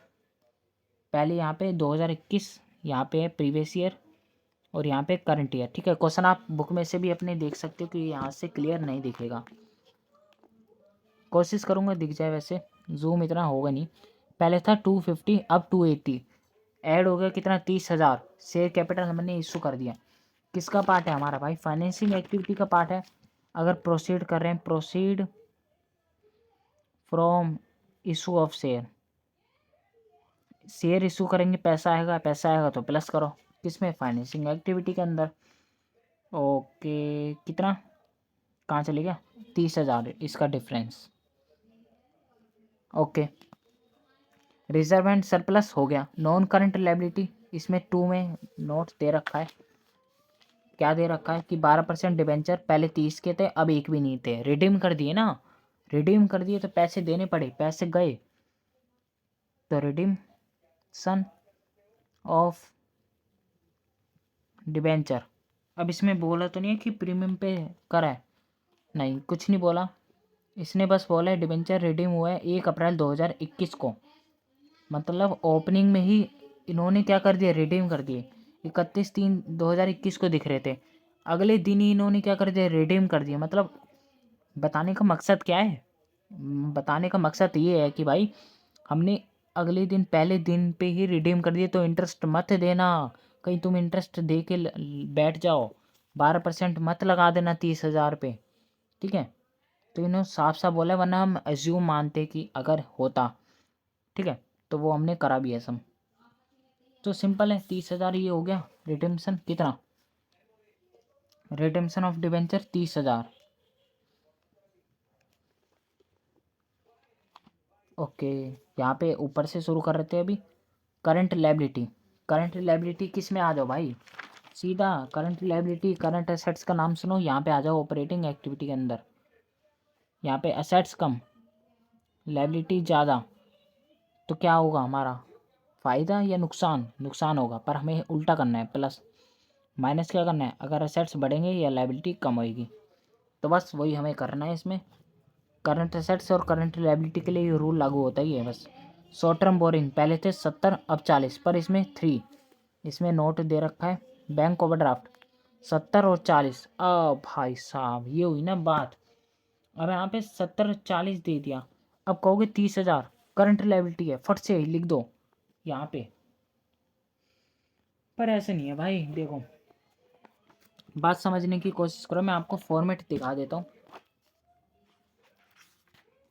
पहले यहाँ पे 2021, यहाँ पे है प्रीवियस ईयर, और यहाँ पे करंट ईयर। ठीक है, क्वेश्चन आप बुक में से भी अपने देख सकते हो कि यहाँ से क्लियर नहीं दिखेगा, कोशिश करूँगा दिख जाए, वैसे जूम इतना होगा नहीं। पहले था 250, अब 280 ऐड हो गया, कितना 30,000 शेयर कैपिटल हमने इशू कर दिया। किसका पार्ट है हमारा भाई, फाइनेंसिंग एक्टिविटी का पार्ट है। अगर प्रोसीड कर रहे हैं, proceed from issue of share, share issue करेंगे, पैसा आएगा, पैसा आएगा तो प्लस करो, किसमें फाइनेंसिंग एक्टिविटी के अंदर। ओके, कितना कहाँ चले गया, 30,000 इसका difference. Okay, reserve and surplus हो गया। नॉन करंट लायबिलिटी इसमें 2 में नोट दे रखा है, क्या दे रखा है कि 12% डिबेंचर पहले 30 के थे, अब एक भी नहीं थे, रिडीम कर दिए ना, रिडीम कर दिए तो पैसे देने पड़े, पैसे गए, तो रिडीमसन ऑफ डिबेंचर। अब इसमें बोला तो नहीं है कि प्रीमियम पे करा है, नहीं कुछ नहीं बोला, इसने बस बोला है डिबेंचर रिडीम हुआ है 1 अप्रैल 2021 को, मतलब ओपनिंग में ही इन्होंने क्या कर दिया, रिडीम कर दिए। 31/3/2021 को दिख रहे थे, अगले दिन ही इन्होंने क्या कर दिया, रिडीम कर दिया। मतलब बताने का मकसद क्या है, बताने का मकसद ये है कि भाई हमने अगले दिन पहले दिन पे ही रिडीम कर दिए, तो इंटरेस्ट मत देना, कहीं तुम इंटरेस्ट दे के बैठ जाओ, 12% मत लगा देना 30,000 पे। ठीक है, तो इन्होंने साफ साफ बोला, वरना हम एज्यूम मानते कि अगर होता, ठीक है, तो वो हमने करा भी है सम। तो सिंपल है, 30,000 ये हो गया रिडीम्सन, कितना रिडेम्पशन ऑफ डिबेंचर 30,000। ओके, यहाँ पे ऊपर से शुरू कर रहे थे अभी। करंट लायबिलिटी, करंट लायबिलिटी किस में आ जाओ भाई, सीधा करंट लायबिलिटी, करंट एसेट्स का नाम सुनो, यहाँ पे आ जाओ ऑपरेटिंग एक्टिविटी के अंदर। यहाँ पे एसेट्स कम, लायबिलिटी ज़्यादा, तो क्या होगा हमारा, फ़ायदा या नुकसान, नुकसान होगा, पर हमें उल्टा करना है, प्लस माइनस क्या करना है, अगर एसेट्स बढ़ेंगे या लायबिलिटी कम होएगी। तो बस वही हमें करना है इसमें। करंट एसेट्स और करंट लायबिलिटी के लिए ये रूल लागू होता ही है बस। शॉर्ट टर्म बोरिंग पहले थे 70, अब 40, पर इसमें 3, इसमें नोट दे रखा है बैंक ओवरड्राफ्ट 70 और 40। भाई साहब ये हुई ना बात। अब यहाँ पे 70 40 दे दिया, अब कहोगे 30,000 करंट लायबिलिटी है, फट से लिख दो यहाँ पे। पर ऐसे नहीं है भाई, देखो बात समझने की कोशिश करो, मैं आपको फॉर्मेट दिखा देता हूँ।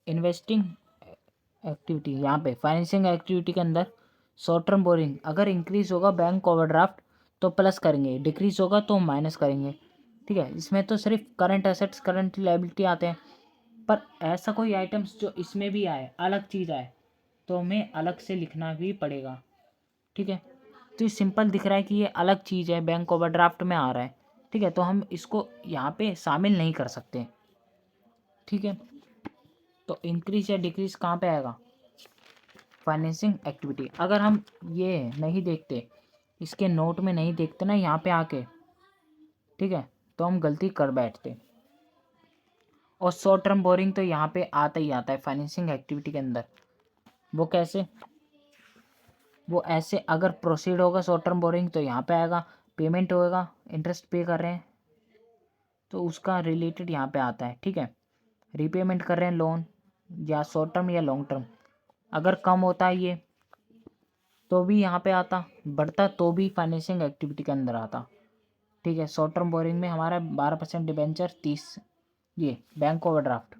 इन्वेस्टिंग एक्टिविटी, यहाँ पे फाइनेंसिंग एक्टिविटी के अंदर शॉर्ट टर्म बोरिंग अगर इंक्रीज होगा बैंक ओवरड्राफ्ट तो प्लस करेंगे, डिक्रीज होगा तो माइनस करेंगे। ठीक है, इसमें तो सिर्फ करंट एसेट्स करंट लायबिलिटी आते हैं, पर ऐसा कोई आइटम्स जो इसमें भी आए, अलग चीज़ आए, तो हमें अलग से लिखना भी पड़ेगा। ठीक है, तो ये सिंपल दिख रहा है कि ये अलग चीज़ है, बैंक ओवरड्राफ्ट में आ रहा है। ठीक है, तो हम इसको यहाँ पे शामिल नहीं कर सकते। ठीक है, तो इंक्रीज या डिक्रीज कहाँ पे आएगा, फाइनेंसिंग एक्टिविटी। अगर हम ये नहीं देखते, इसके नोट में नहीं देखते ना यहाँ पे आके, ठीक है, तो हम गलती कर बैठते। और शॉर्ट टर्म बोरिंग तो यहाँ पे आता ही आता है फाइनेंसिंग एक्टिविटी के अंदर। वो कैसे, वो ऐसे अगर प्रोसीड होगा शॉर्ट टर्म बोरिंग तो यहाँ पे आएगा, पेमेंट होएगा, इंटरेस्ट पे कर रहे हैं तो उसका रिलेटेड यहाँ पे आता है। ठीक है, रीपेमेंट कर रहे हैं लोन, या शॉर्ट टर्म या लॉन्ग टर्म, अगर कम होता है ये तो भी यहाँ पे आता, बढ़ता तो भी फाइनेंसिंग एक्टिविटी के अंदर आता। ठीक है, शॉर्ट टर्म बोरिंग में हमारा 12% डिबेंचर 30, ये बैंक ओवरड्राफ्ट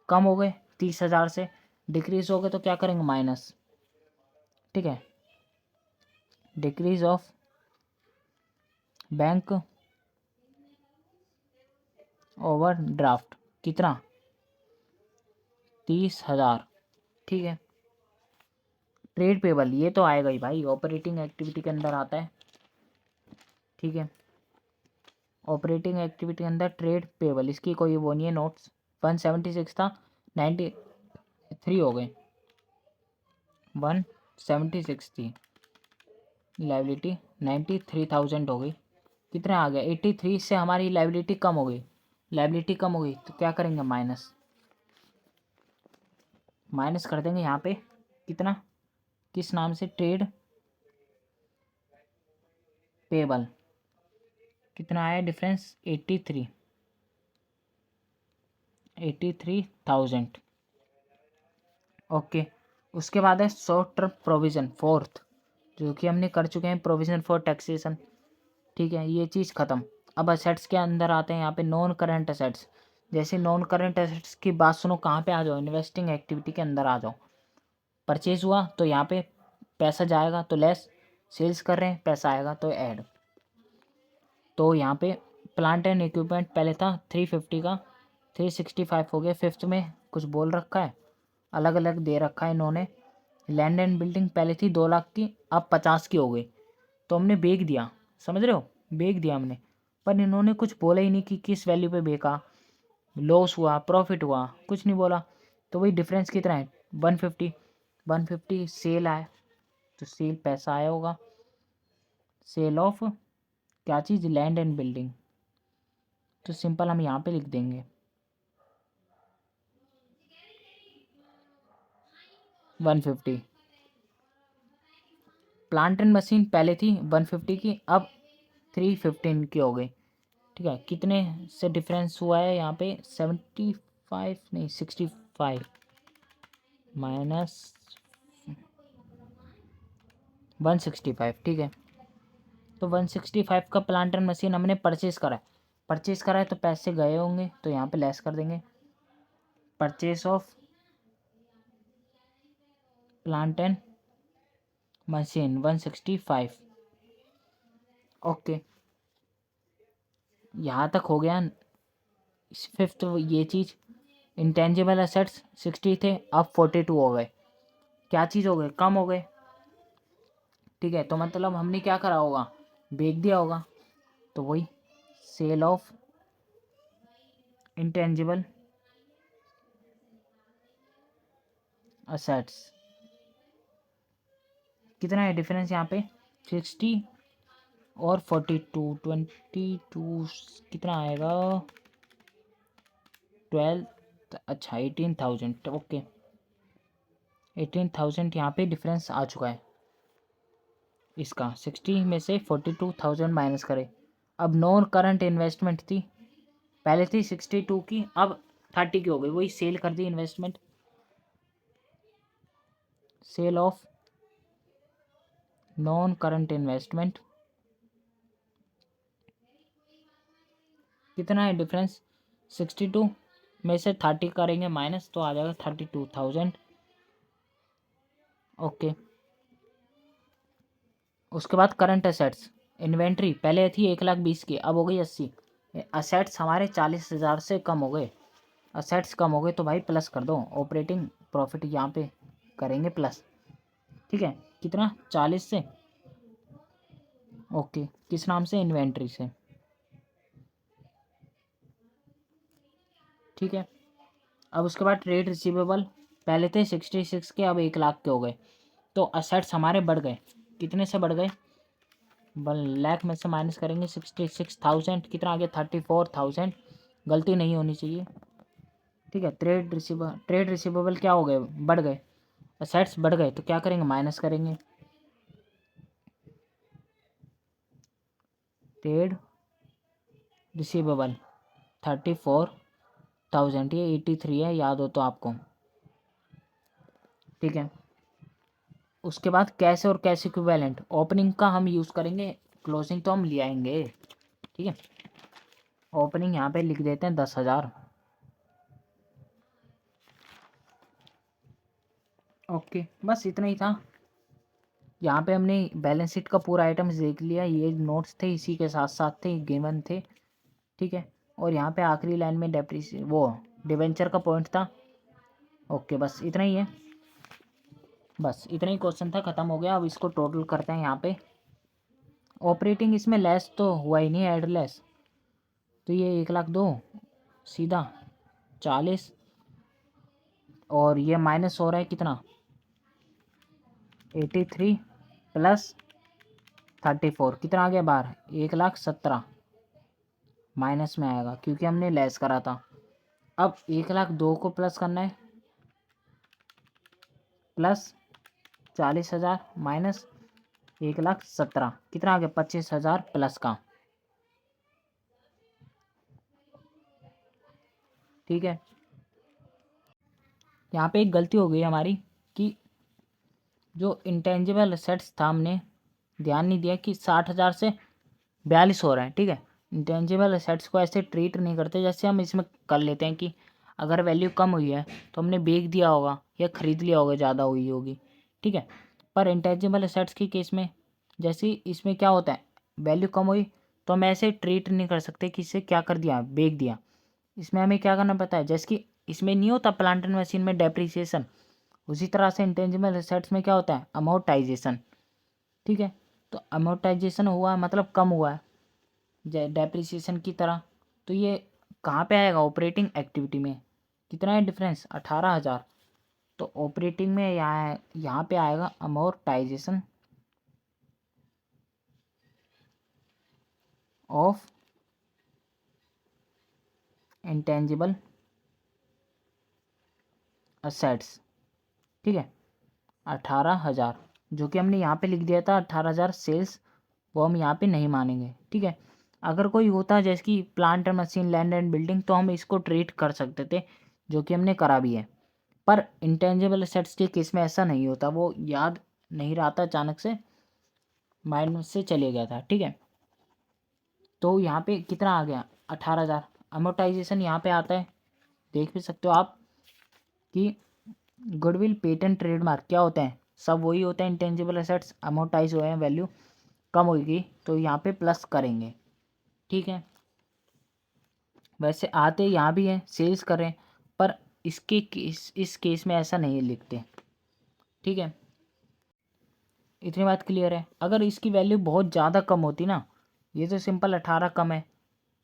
कम हो गए 30,000 से, डिक्रीज हो गए तो क्या करेंगे, माइनस। ठीक है, डिक्रीज ऑफ बैंक ओवरड्राफ्ट कितना, 30,000। ठीक है, ट्रेड पेबल ये तो आएगा ही भाई, ऑपरेटिंग एक्टिविटी के अंदर आता है। ठीक है, ऑपरेटिंग एक्टिविटी के अंदर ट्रेड पेबल, इसकी कोई वो नहीं है, नोट्स 176 था, 93 हो गए, 176 थी लाइबिलिटी, 93,000 हो गई, कितना आ गया 83, से हमारी लाइबिलिटी कम हो गई, लाइबिलिटी कम हो गई तो क्या करेंगे, माइनस, माइनस कर देंगे यहाँ पे कितना, किस नाम से, ट्रेड पेबल, कितना आया डिफरेंस, 83,000। ओके, उसके बाद है शॉर्ट टर्म प्रोविज़न फोर्थ, जो कि हमने कर चुके हैं, प्रोविज़न फॉर टैक्सेशन। ठीक है, ये चीज़ ख़त्म। अब असेट्स के अंदर आते हैं, यहाँ पे नॉन करंट असेट्स। जैसे नॉन करंट असेट्स की बात सुनो, कहाँ पे आ जाओ, इन्वेस्टिंग एक्टिविटी के अंदर आ जाओ। परचेज हुआ तो यहाँ पे पैसा जाएगा तो लेस, सेल्स कर रहे हैं पैसा आएगा तो ऐड। तो यहाँ पे प्लांट एंड इक्विपमेंट पहले था 350 का, 365 हो गया, फिफ्थ में कुछ बोल रखा है, अलग अलग दे रखा है इन्होंने। लैंड एंड बिल्डिंग पहले थी 2 लाख की, अब 50 की हो गई, तो हमने बेच दिया, समझ रहे हो, बेच दिया हमने, पर इन्होंने कुछ बोला ही नहीं कि किस वैल्यू पे बेचा, लॉस हुआ प्रॉफिट हुआ, कुछ नहीं बोला। तो वही डिफरेंस कितना है, 150, 150 सेल आया, तो सेल पैसा आया होगा, सेल ऑफ क्या चीज़, लैंड एंड बिल्डिंग, तो सिंपल हम यहाँ पे लिख देंगे 150। प्लांट एंड मशीन पहले थी 150 की, अब 315 की हो गई। ठीक है, कितने से डिफरेंस हुआ है यहाँ पे, 75 नहीं 65 माइनस 165। ठीक है, तो 165 का प्लांट एंड मशीन हमने परचेज करा है, परचेज करा है तो पैसे गए होंगे तो यहाँ पे लेस कर देंगे, purchase of plant and machine 165। Okay, यहाँ तक हो गया। फिफ्थ ये चीज़, इंटेंजिबल एसेट्स 60 थे, अब 42 हो गए। क्या चीज़ हो गए? कम हो गए। ठीक है, तो मतलब हमने क्या करा होगा? बेच दिया होगा। तो वही सेल ऑफ इंटेंजिबल असेट्स। कितना है डिफरेंस यहाँ पे? 60 और 42, 22 कितना आएगा? 12, अच्छा 18,000। ओके, 18,000 यहाँ पे डिफरेंस आ चुका है इसका। 60 में से 42,000 माइनस करें। अब नॉन करंट इन्वेस्टमेंट थी, पहले थी 62 की, अब 30 की हो गई। वही सेल कर दी investment, sale of non current investment. कितना है डिफरेंस? 62 में से 30 करेंगे माइनस, तो आ जाएगा 32,000। ओके, उसके बाद करंट असेट्स। इन्वेंट्री पहले थी 1,20,000 की, अब हो गई 80। असेट्स हमारे 40,000 से कम हो गए। असेट्स कम हो गए तो भाई प्लस कर दो, ऑपरेटिंग प्रॉफिट यहाँ पे करेंगे प्लस। ठीक है, कितना? 40 से। ओके, किस नाम से? इन्वेंट्री से। ठीक है, अब उसके बाद ट्रेड रिसीवेबल, पहले थे 66 के, अब 1,00,000 के हो गए। तो असेट्स हमारे बढ़ गए। कितने से बढ़ गए? 1,00,000 में से माइनस करेंगे 66,000, कितना आ गया? 34,000। गलती नहीं होनी चाहिए। ठीक है, ट्रेड रिसीवेबल क्या हो गए? बढ़ गए। असेट्स बढ़ गए तो क्या करेंगे? माइनस करेंगे। ट्रेड रिसीवेबल 34,000, ये 83 है, याद हो तो आपको। ठीक है, उसके बाद कैश और कैश इक्विवेलेंट। ओपनिंग का हम यूज़ करेंगे, क्लोजिंग तो हम ले आएंगे। ठीक है, ओपनिंग यहाँ पे लिख देते हैं 10,000। ओके, बस इतना ही था। यहाँ पे हमने बैलेंस शीट का पूरा आइटम्स देख लिया, ये नोट्स थे इसी के साथ साथ थे, गिवन थे। ठीक है, और यहाँ पे आखिरी लाइन में वो डिवेंचर का पॉइंट था। ओके, बस इतना ही है। बस इतना ही क्वेश्चन था, ख़त्म हो गया। अब इसको टोटल करते हैं यहाँ पे। ऑपरेटिंग इसमें लेस तो हुआ ही नहीं, एड लेस, तो ये 1,02,000 सीधा 40, और ये माइनस हो रहा है कितना? 83 प्लस 34, कितना आ गया बाहर? 1,17,000 माइनस में आएगा क्योंकि हमने लेस करा था। अब 1,02,000 को प्लस करना है, प्लस 40,000 माइनस 1,17,000, कितना आ गया? 25,000 प्लस का। ठीक है, यहाँ पे एक गलती हो गई हमारी कि जो इंटेंजिबल असेट्स था हमने ध्यान नहीं दिया कि 60,000 से 42 हो रहा है। ठीक है, इंटेंजिबल असेट्स को ऐसे ट्रीट नहीं करते जैसे हम इसमें कर लेते हैं कि अगर वैल्यू कम हुई है तो हमने बेच दिया होगा या ख़रीद लिया होगा, ज़्यादा हुई होगी। ठीक है, पर इंटेंजिबल असेट्स के केस में जैसे इसमें क्या होता है, वैल्यू कम हुई तो हम ऐसे ट्रीट नहीं कर सकते कि इसे क्या कर दिया, बेच दिया। इसमें हमें क्या करना पड़ता है, जैसे कि इसमें नहीं होता प्लांट एंड मशीन में डेप्रिसिएशन, उसी तरह से इंटेंजिबल असेट्स में क्या होता है? अमोर्टाइजेशन। ठीक है, तो अमोर्टाइजेशन हुआ मतलब कम हुआ है डेप्रिसिएशन की तरह। तो ये कहाँ पे आएगा? ऑपरेटिंग एक्टिविटी में। कितना है डिफरेंस? 18,000। तो ऑपरेटिंग में यहाँ पे आएगा अमोर्टाइजेशन ऑफ इंटेंजिबल असेट्स। ठीक है, 18,000 जो कि हमने यहाँ पे लिख दिया था 18,000 सेल्स, वो हम यहाँ पे नहीं मानेंगे। ठीक है, अगर कोई होता जैसे कि plant and machine, land and building, तो हम इसको ट्रीट कर सकते थे, जो कि हमने करा भी है। पर इंटेंजिबल असेट्स के केस में ऐसा नहीं होता, वो याद नहीं रहा था, अचानक से माइंड से चले गया था। ठीक है, तो यहाँ पे कितना आ गया? 18,000। अमोर्टाइजेशन यहाँ पे आता है, देख भी सकते हो आप कि गुडविल, पेटेंट, ट्रेडमार्क क्या होते हैं? सब वही होते हैं इंटेंजिबल एसेट्स। अमोर्टाइज हुए हैं, वैल्यू कम होगी तो यहाँ पे प्लस करेंगे। ठीक है, वैसे आते यहाँ भी हैं, सेल्स कर रहे हैं, पर इस केस में ऐसा नहीं लिखते। ठीक है, इतनी बात क्लियर है। अगर इसकी वैल्यू बहुत ज़्यादा कम होती ना, ये तो सिंपल 18 कम है,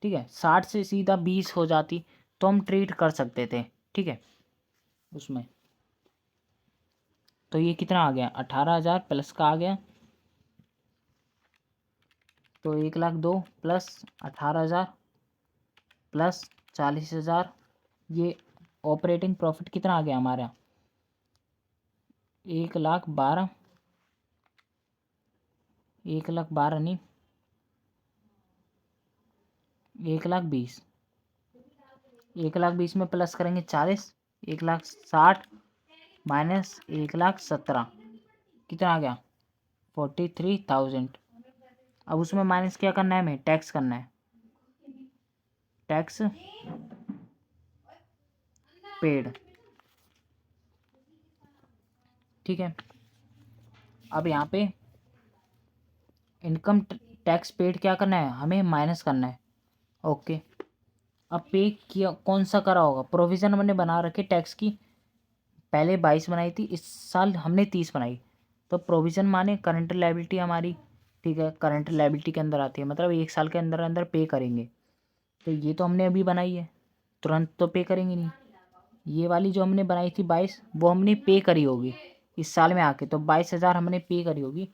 ठीक है, 60 से सीधा 20 हो जाती तो हम ट्रीट कर सकते थे, ठीक है उसमें। तो ये कितना आ गया, 18,000 प्लस का आ गया, तो 1,02,000 प्लस 18,000 प्लस 40,000, ये ऑपरेटिंग प्रॉफिट कितना आ गया हमारा, 1,12,000, 1,12,000 नहीं, 1,20,000, 1,20,000 में प्लस करेंगे 40, 1,60,000 माइनस 1,17,000, कितना आ गया 43,000। अब उसमें माइनस क्या करना है, हमें टैक्स करना है, टैक्स पेड, ठीक है। अब यहाँ पे इनकम टैक्स पेड क्या करना है, हमें माइनस करना है, ओके। अब पे किया कौन सा करा होगा, प्रोविज़न हमने बना रखे टैक्स की, पहले 22 बनाई थी, इस साल हमने 30 बनाई, तो प्रोविज़न माने करंट लायबिलिटी हमारी, ठीक है, करंट लायबिलिटी के अंदर आती है, मतलब 1 साल के अंदर अंदर पे करेंगे। तो ये तो हमने अभी बनाई है, तुरंत तो पे करेंगे नहीं। ये वाली जो हमने बनाई थी 22, वो हमने पे करी होगी इस साल में आके, तो 22,000 हमने पे करी होगी,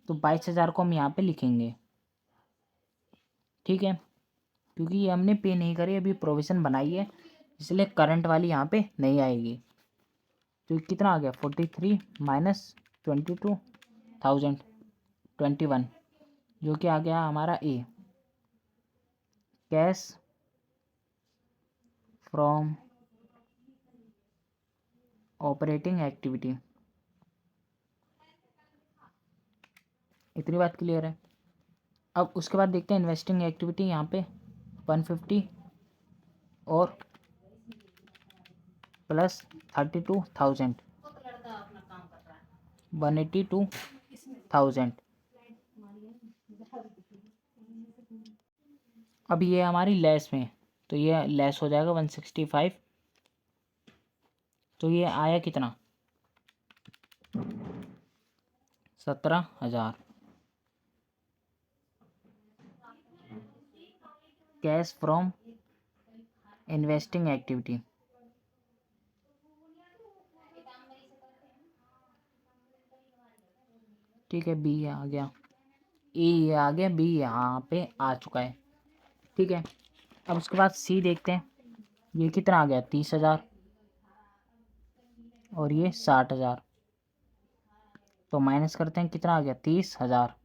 तो 22,000 को हम यहाँ पे लिखेंगे, ठीक है, क्योंकि ये हमने पे नहीं करी, अभी प्रोविज़न बनाई है, इसलिए करंट वाली यहाँ पे नहीं आएगी। तो कितना आ गया 43 माइनस 22,000 21, जो कि आ गया हमारा ए, कैश फ्रॉम ऑपरेटिंग एक्टिविटी। इतनी बात क्लियर है। अब उसके बाद देखते हैं इन्वेस्टिंग एक्टिविटी, यहाँ पे 150 और प्लस 32,000, 182,000। अब ये हमारी लेस में, तो ये लेस हो जाएगा 165, तो ये आया कितना 17,000, कैश फ्रॉम इन्वेस्टिंग एक्टिविटी, ठीक है, बी आ गया, ए आ गया, बी यहाँ पे आ चुका है, ठीक है। अब उसके बाद सी देखते हैं, ये कितना आ गया 30,000 और ये 60,000, तो माइनस करते हैं, कितना आ गया 30,000,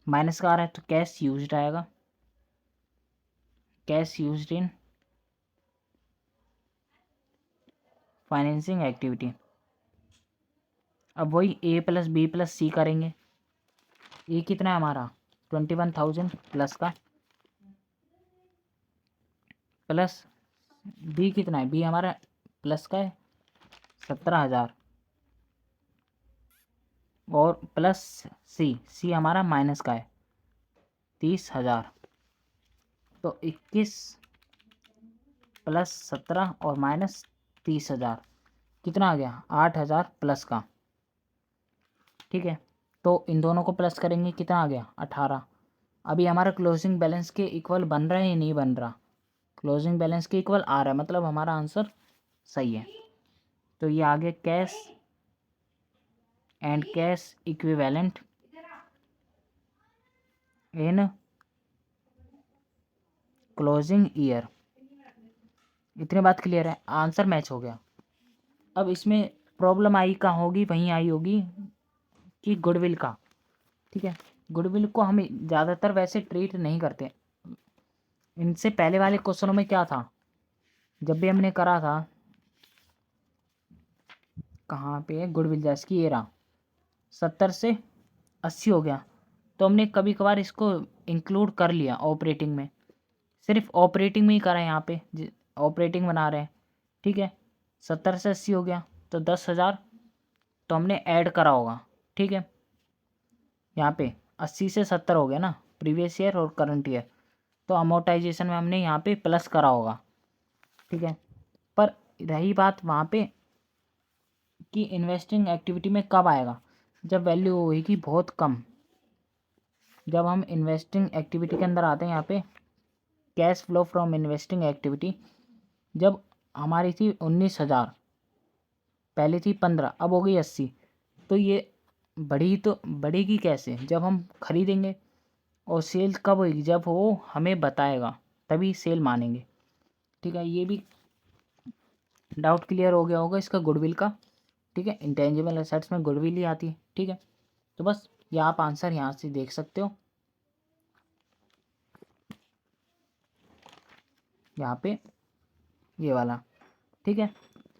माइनस का आ रहा है तो कैश यूज्ड आएगा, cash used in financing activity. अब वही ए प्लस बी प्लस सी करेंगे, ए कितना है हमारा 21,000 प्लस का, प्लस बी कितना है, बी हमारा प्लस का है 17,000, और प्लस सी हमारा माइनस का है 30,000, तो 21 प्लस 17 और माइनस 30,000, कितना आ गया 8,000 प्लस का, ठीक है। तो इन दोनों को प्लस करेंगे, कितना आ गया 18। अभी हमारा क्लोजिंग बैलेंस के इक्वल बन रहा है या नहीं बन रहा, क्लोजिंग बैलेंस के इक्वल आ रहा है, मतलब हमारा आंसर सही है। तो ये आ गया cash and cash equivalent in closing year. इतनी बात क्लियर है, आंसर मैच हो गया। अब इसमें प्रॉब्लम आई कहाँ होगी, वहीं आई होगी कि गुडविल का, ठीक है, गुडविल को हम ज़्यादातर वैसे ट्रीट नहीं करते। इनसे पहले वाले क्वेश्चनों में क्या था, जब भी हमने करा था, कहाँ पे है गुडविल, जैसे कि ये रहा 70 से 80 हो गया, तो हमने कभी कभार इसको इंक्लूड कर लिया ऑपरेटिंग में, सिर्फ ऑपरेटिंग में ही करा है, यहाँ पे ऑपरेटिंग बना रहे हैं, ठीक है, 70 से 80 हो गया तो 10,000 तो हमने ऐड करा होगा, ठीक है। यहाँ पे 80 से 70 हो गया ना, प्रीवियस ईयर और करंट ईयर, तो अमोर्टाइजेशन में हमने यहाँ पे प्लस करा होगा, ठीक है। पर रही बात वहाँ पे कि इन्वेस्टिंग एक्टिविटी में कब आएगा, जब वैल्यू होगी बहुत कम। जब हम इन्वेस्टिंग एक्टिविटी के अंदर आते हैं यहाँ पे cash flow from investing activity, जब हमारी थी 19,000, पहले थी 15, अब हो गई 80, तो ये बढ़ेगी कैसे, जब हम खरीदेंगे। और सेल कब होगी, जब वो हमें बताएगा, तभी सेल मानेंगे, ठीक है। ये भी डाउट क्लियर हो गया होगा इसका गुडविल का, ठीक है। इंटेंजिबल एसेट्स में गुडविल ही आती है, ठीक है। तो बस ये आप आंसर यहाँ से देख सकते हो, यहाँ पे ये वाला, ठीक है।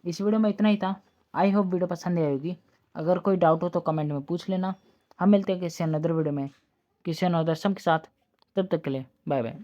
इस वीडियो में इतना ही था। आई होप वीडियो पसंद आई होगी। अगर कोई डाउट हो तो कमेंट में पूछ लेना। हम मिलते हैं किसी अनदर वीडियो में किसी अनदर सम के साथ। तब तक के लिए बाय बाय।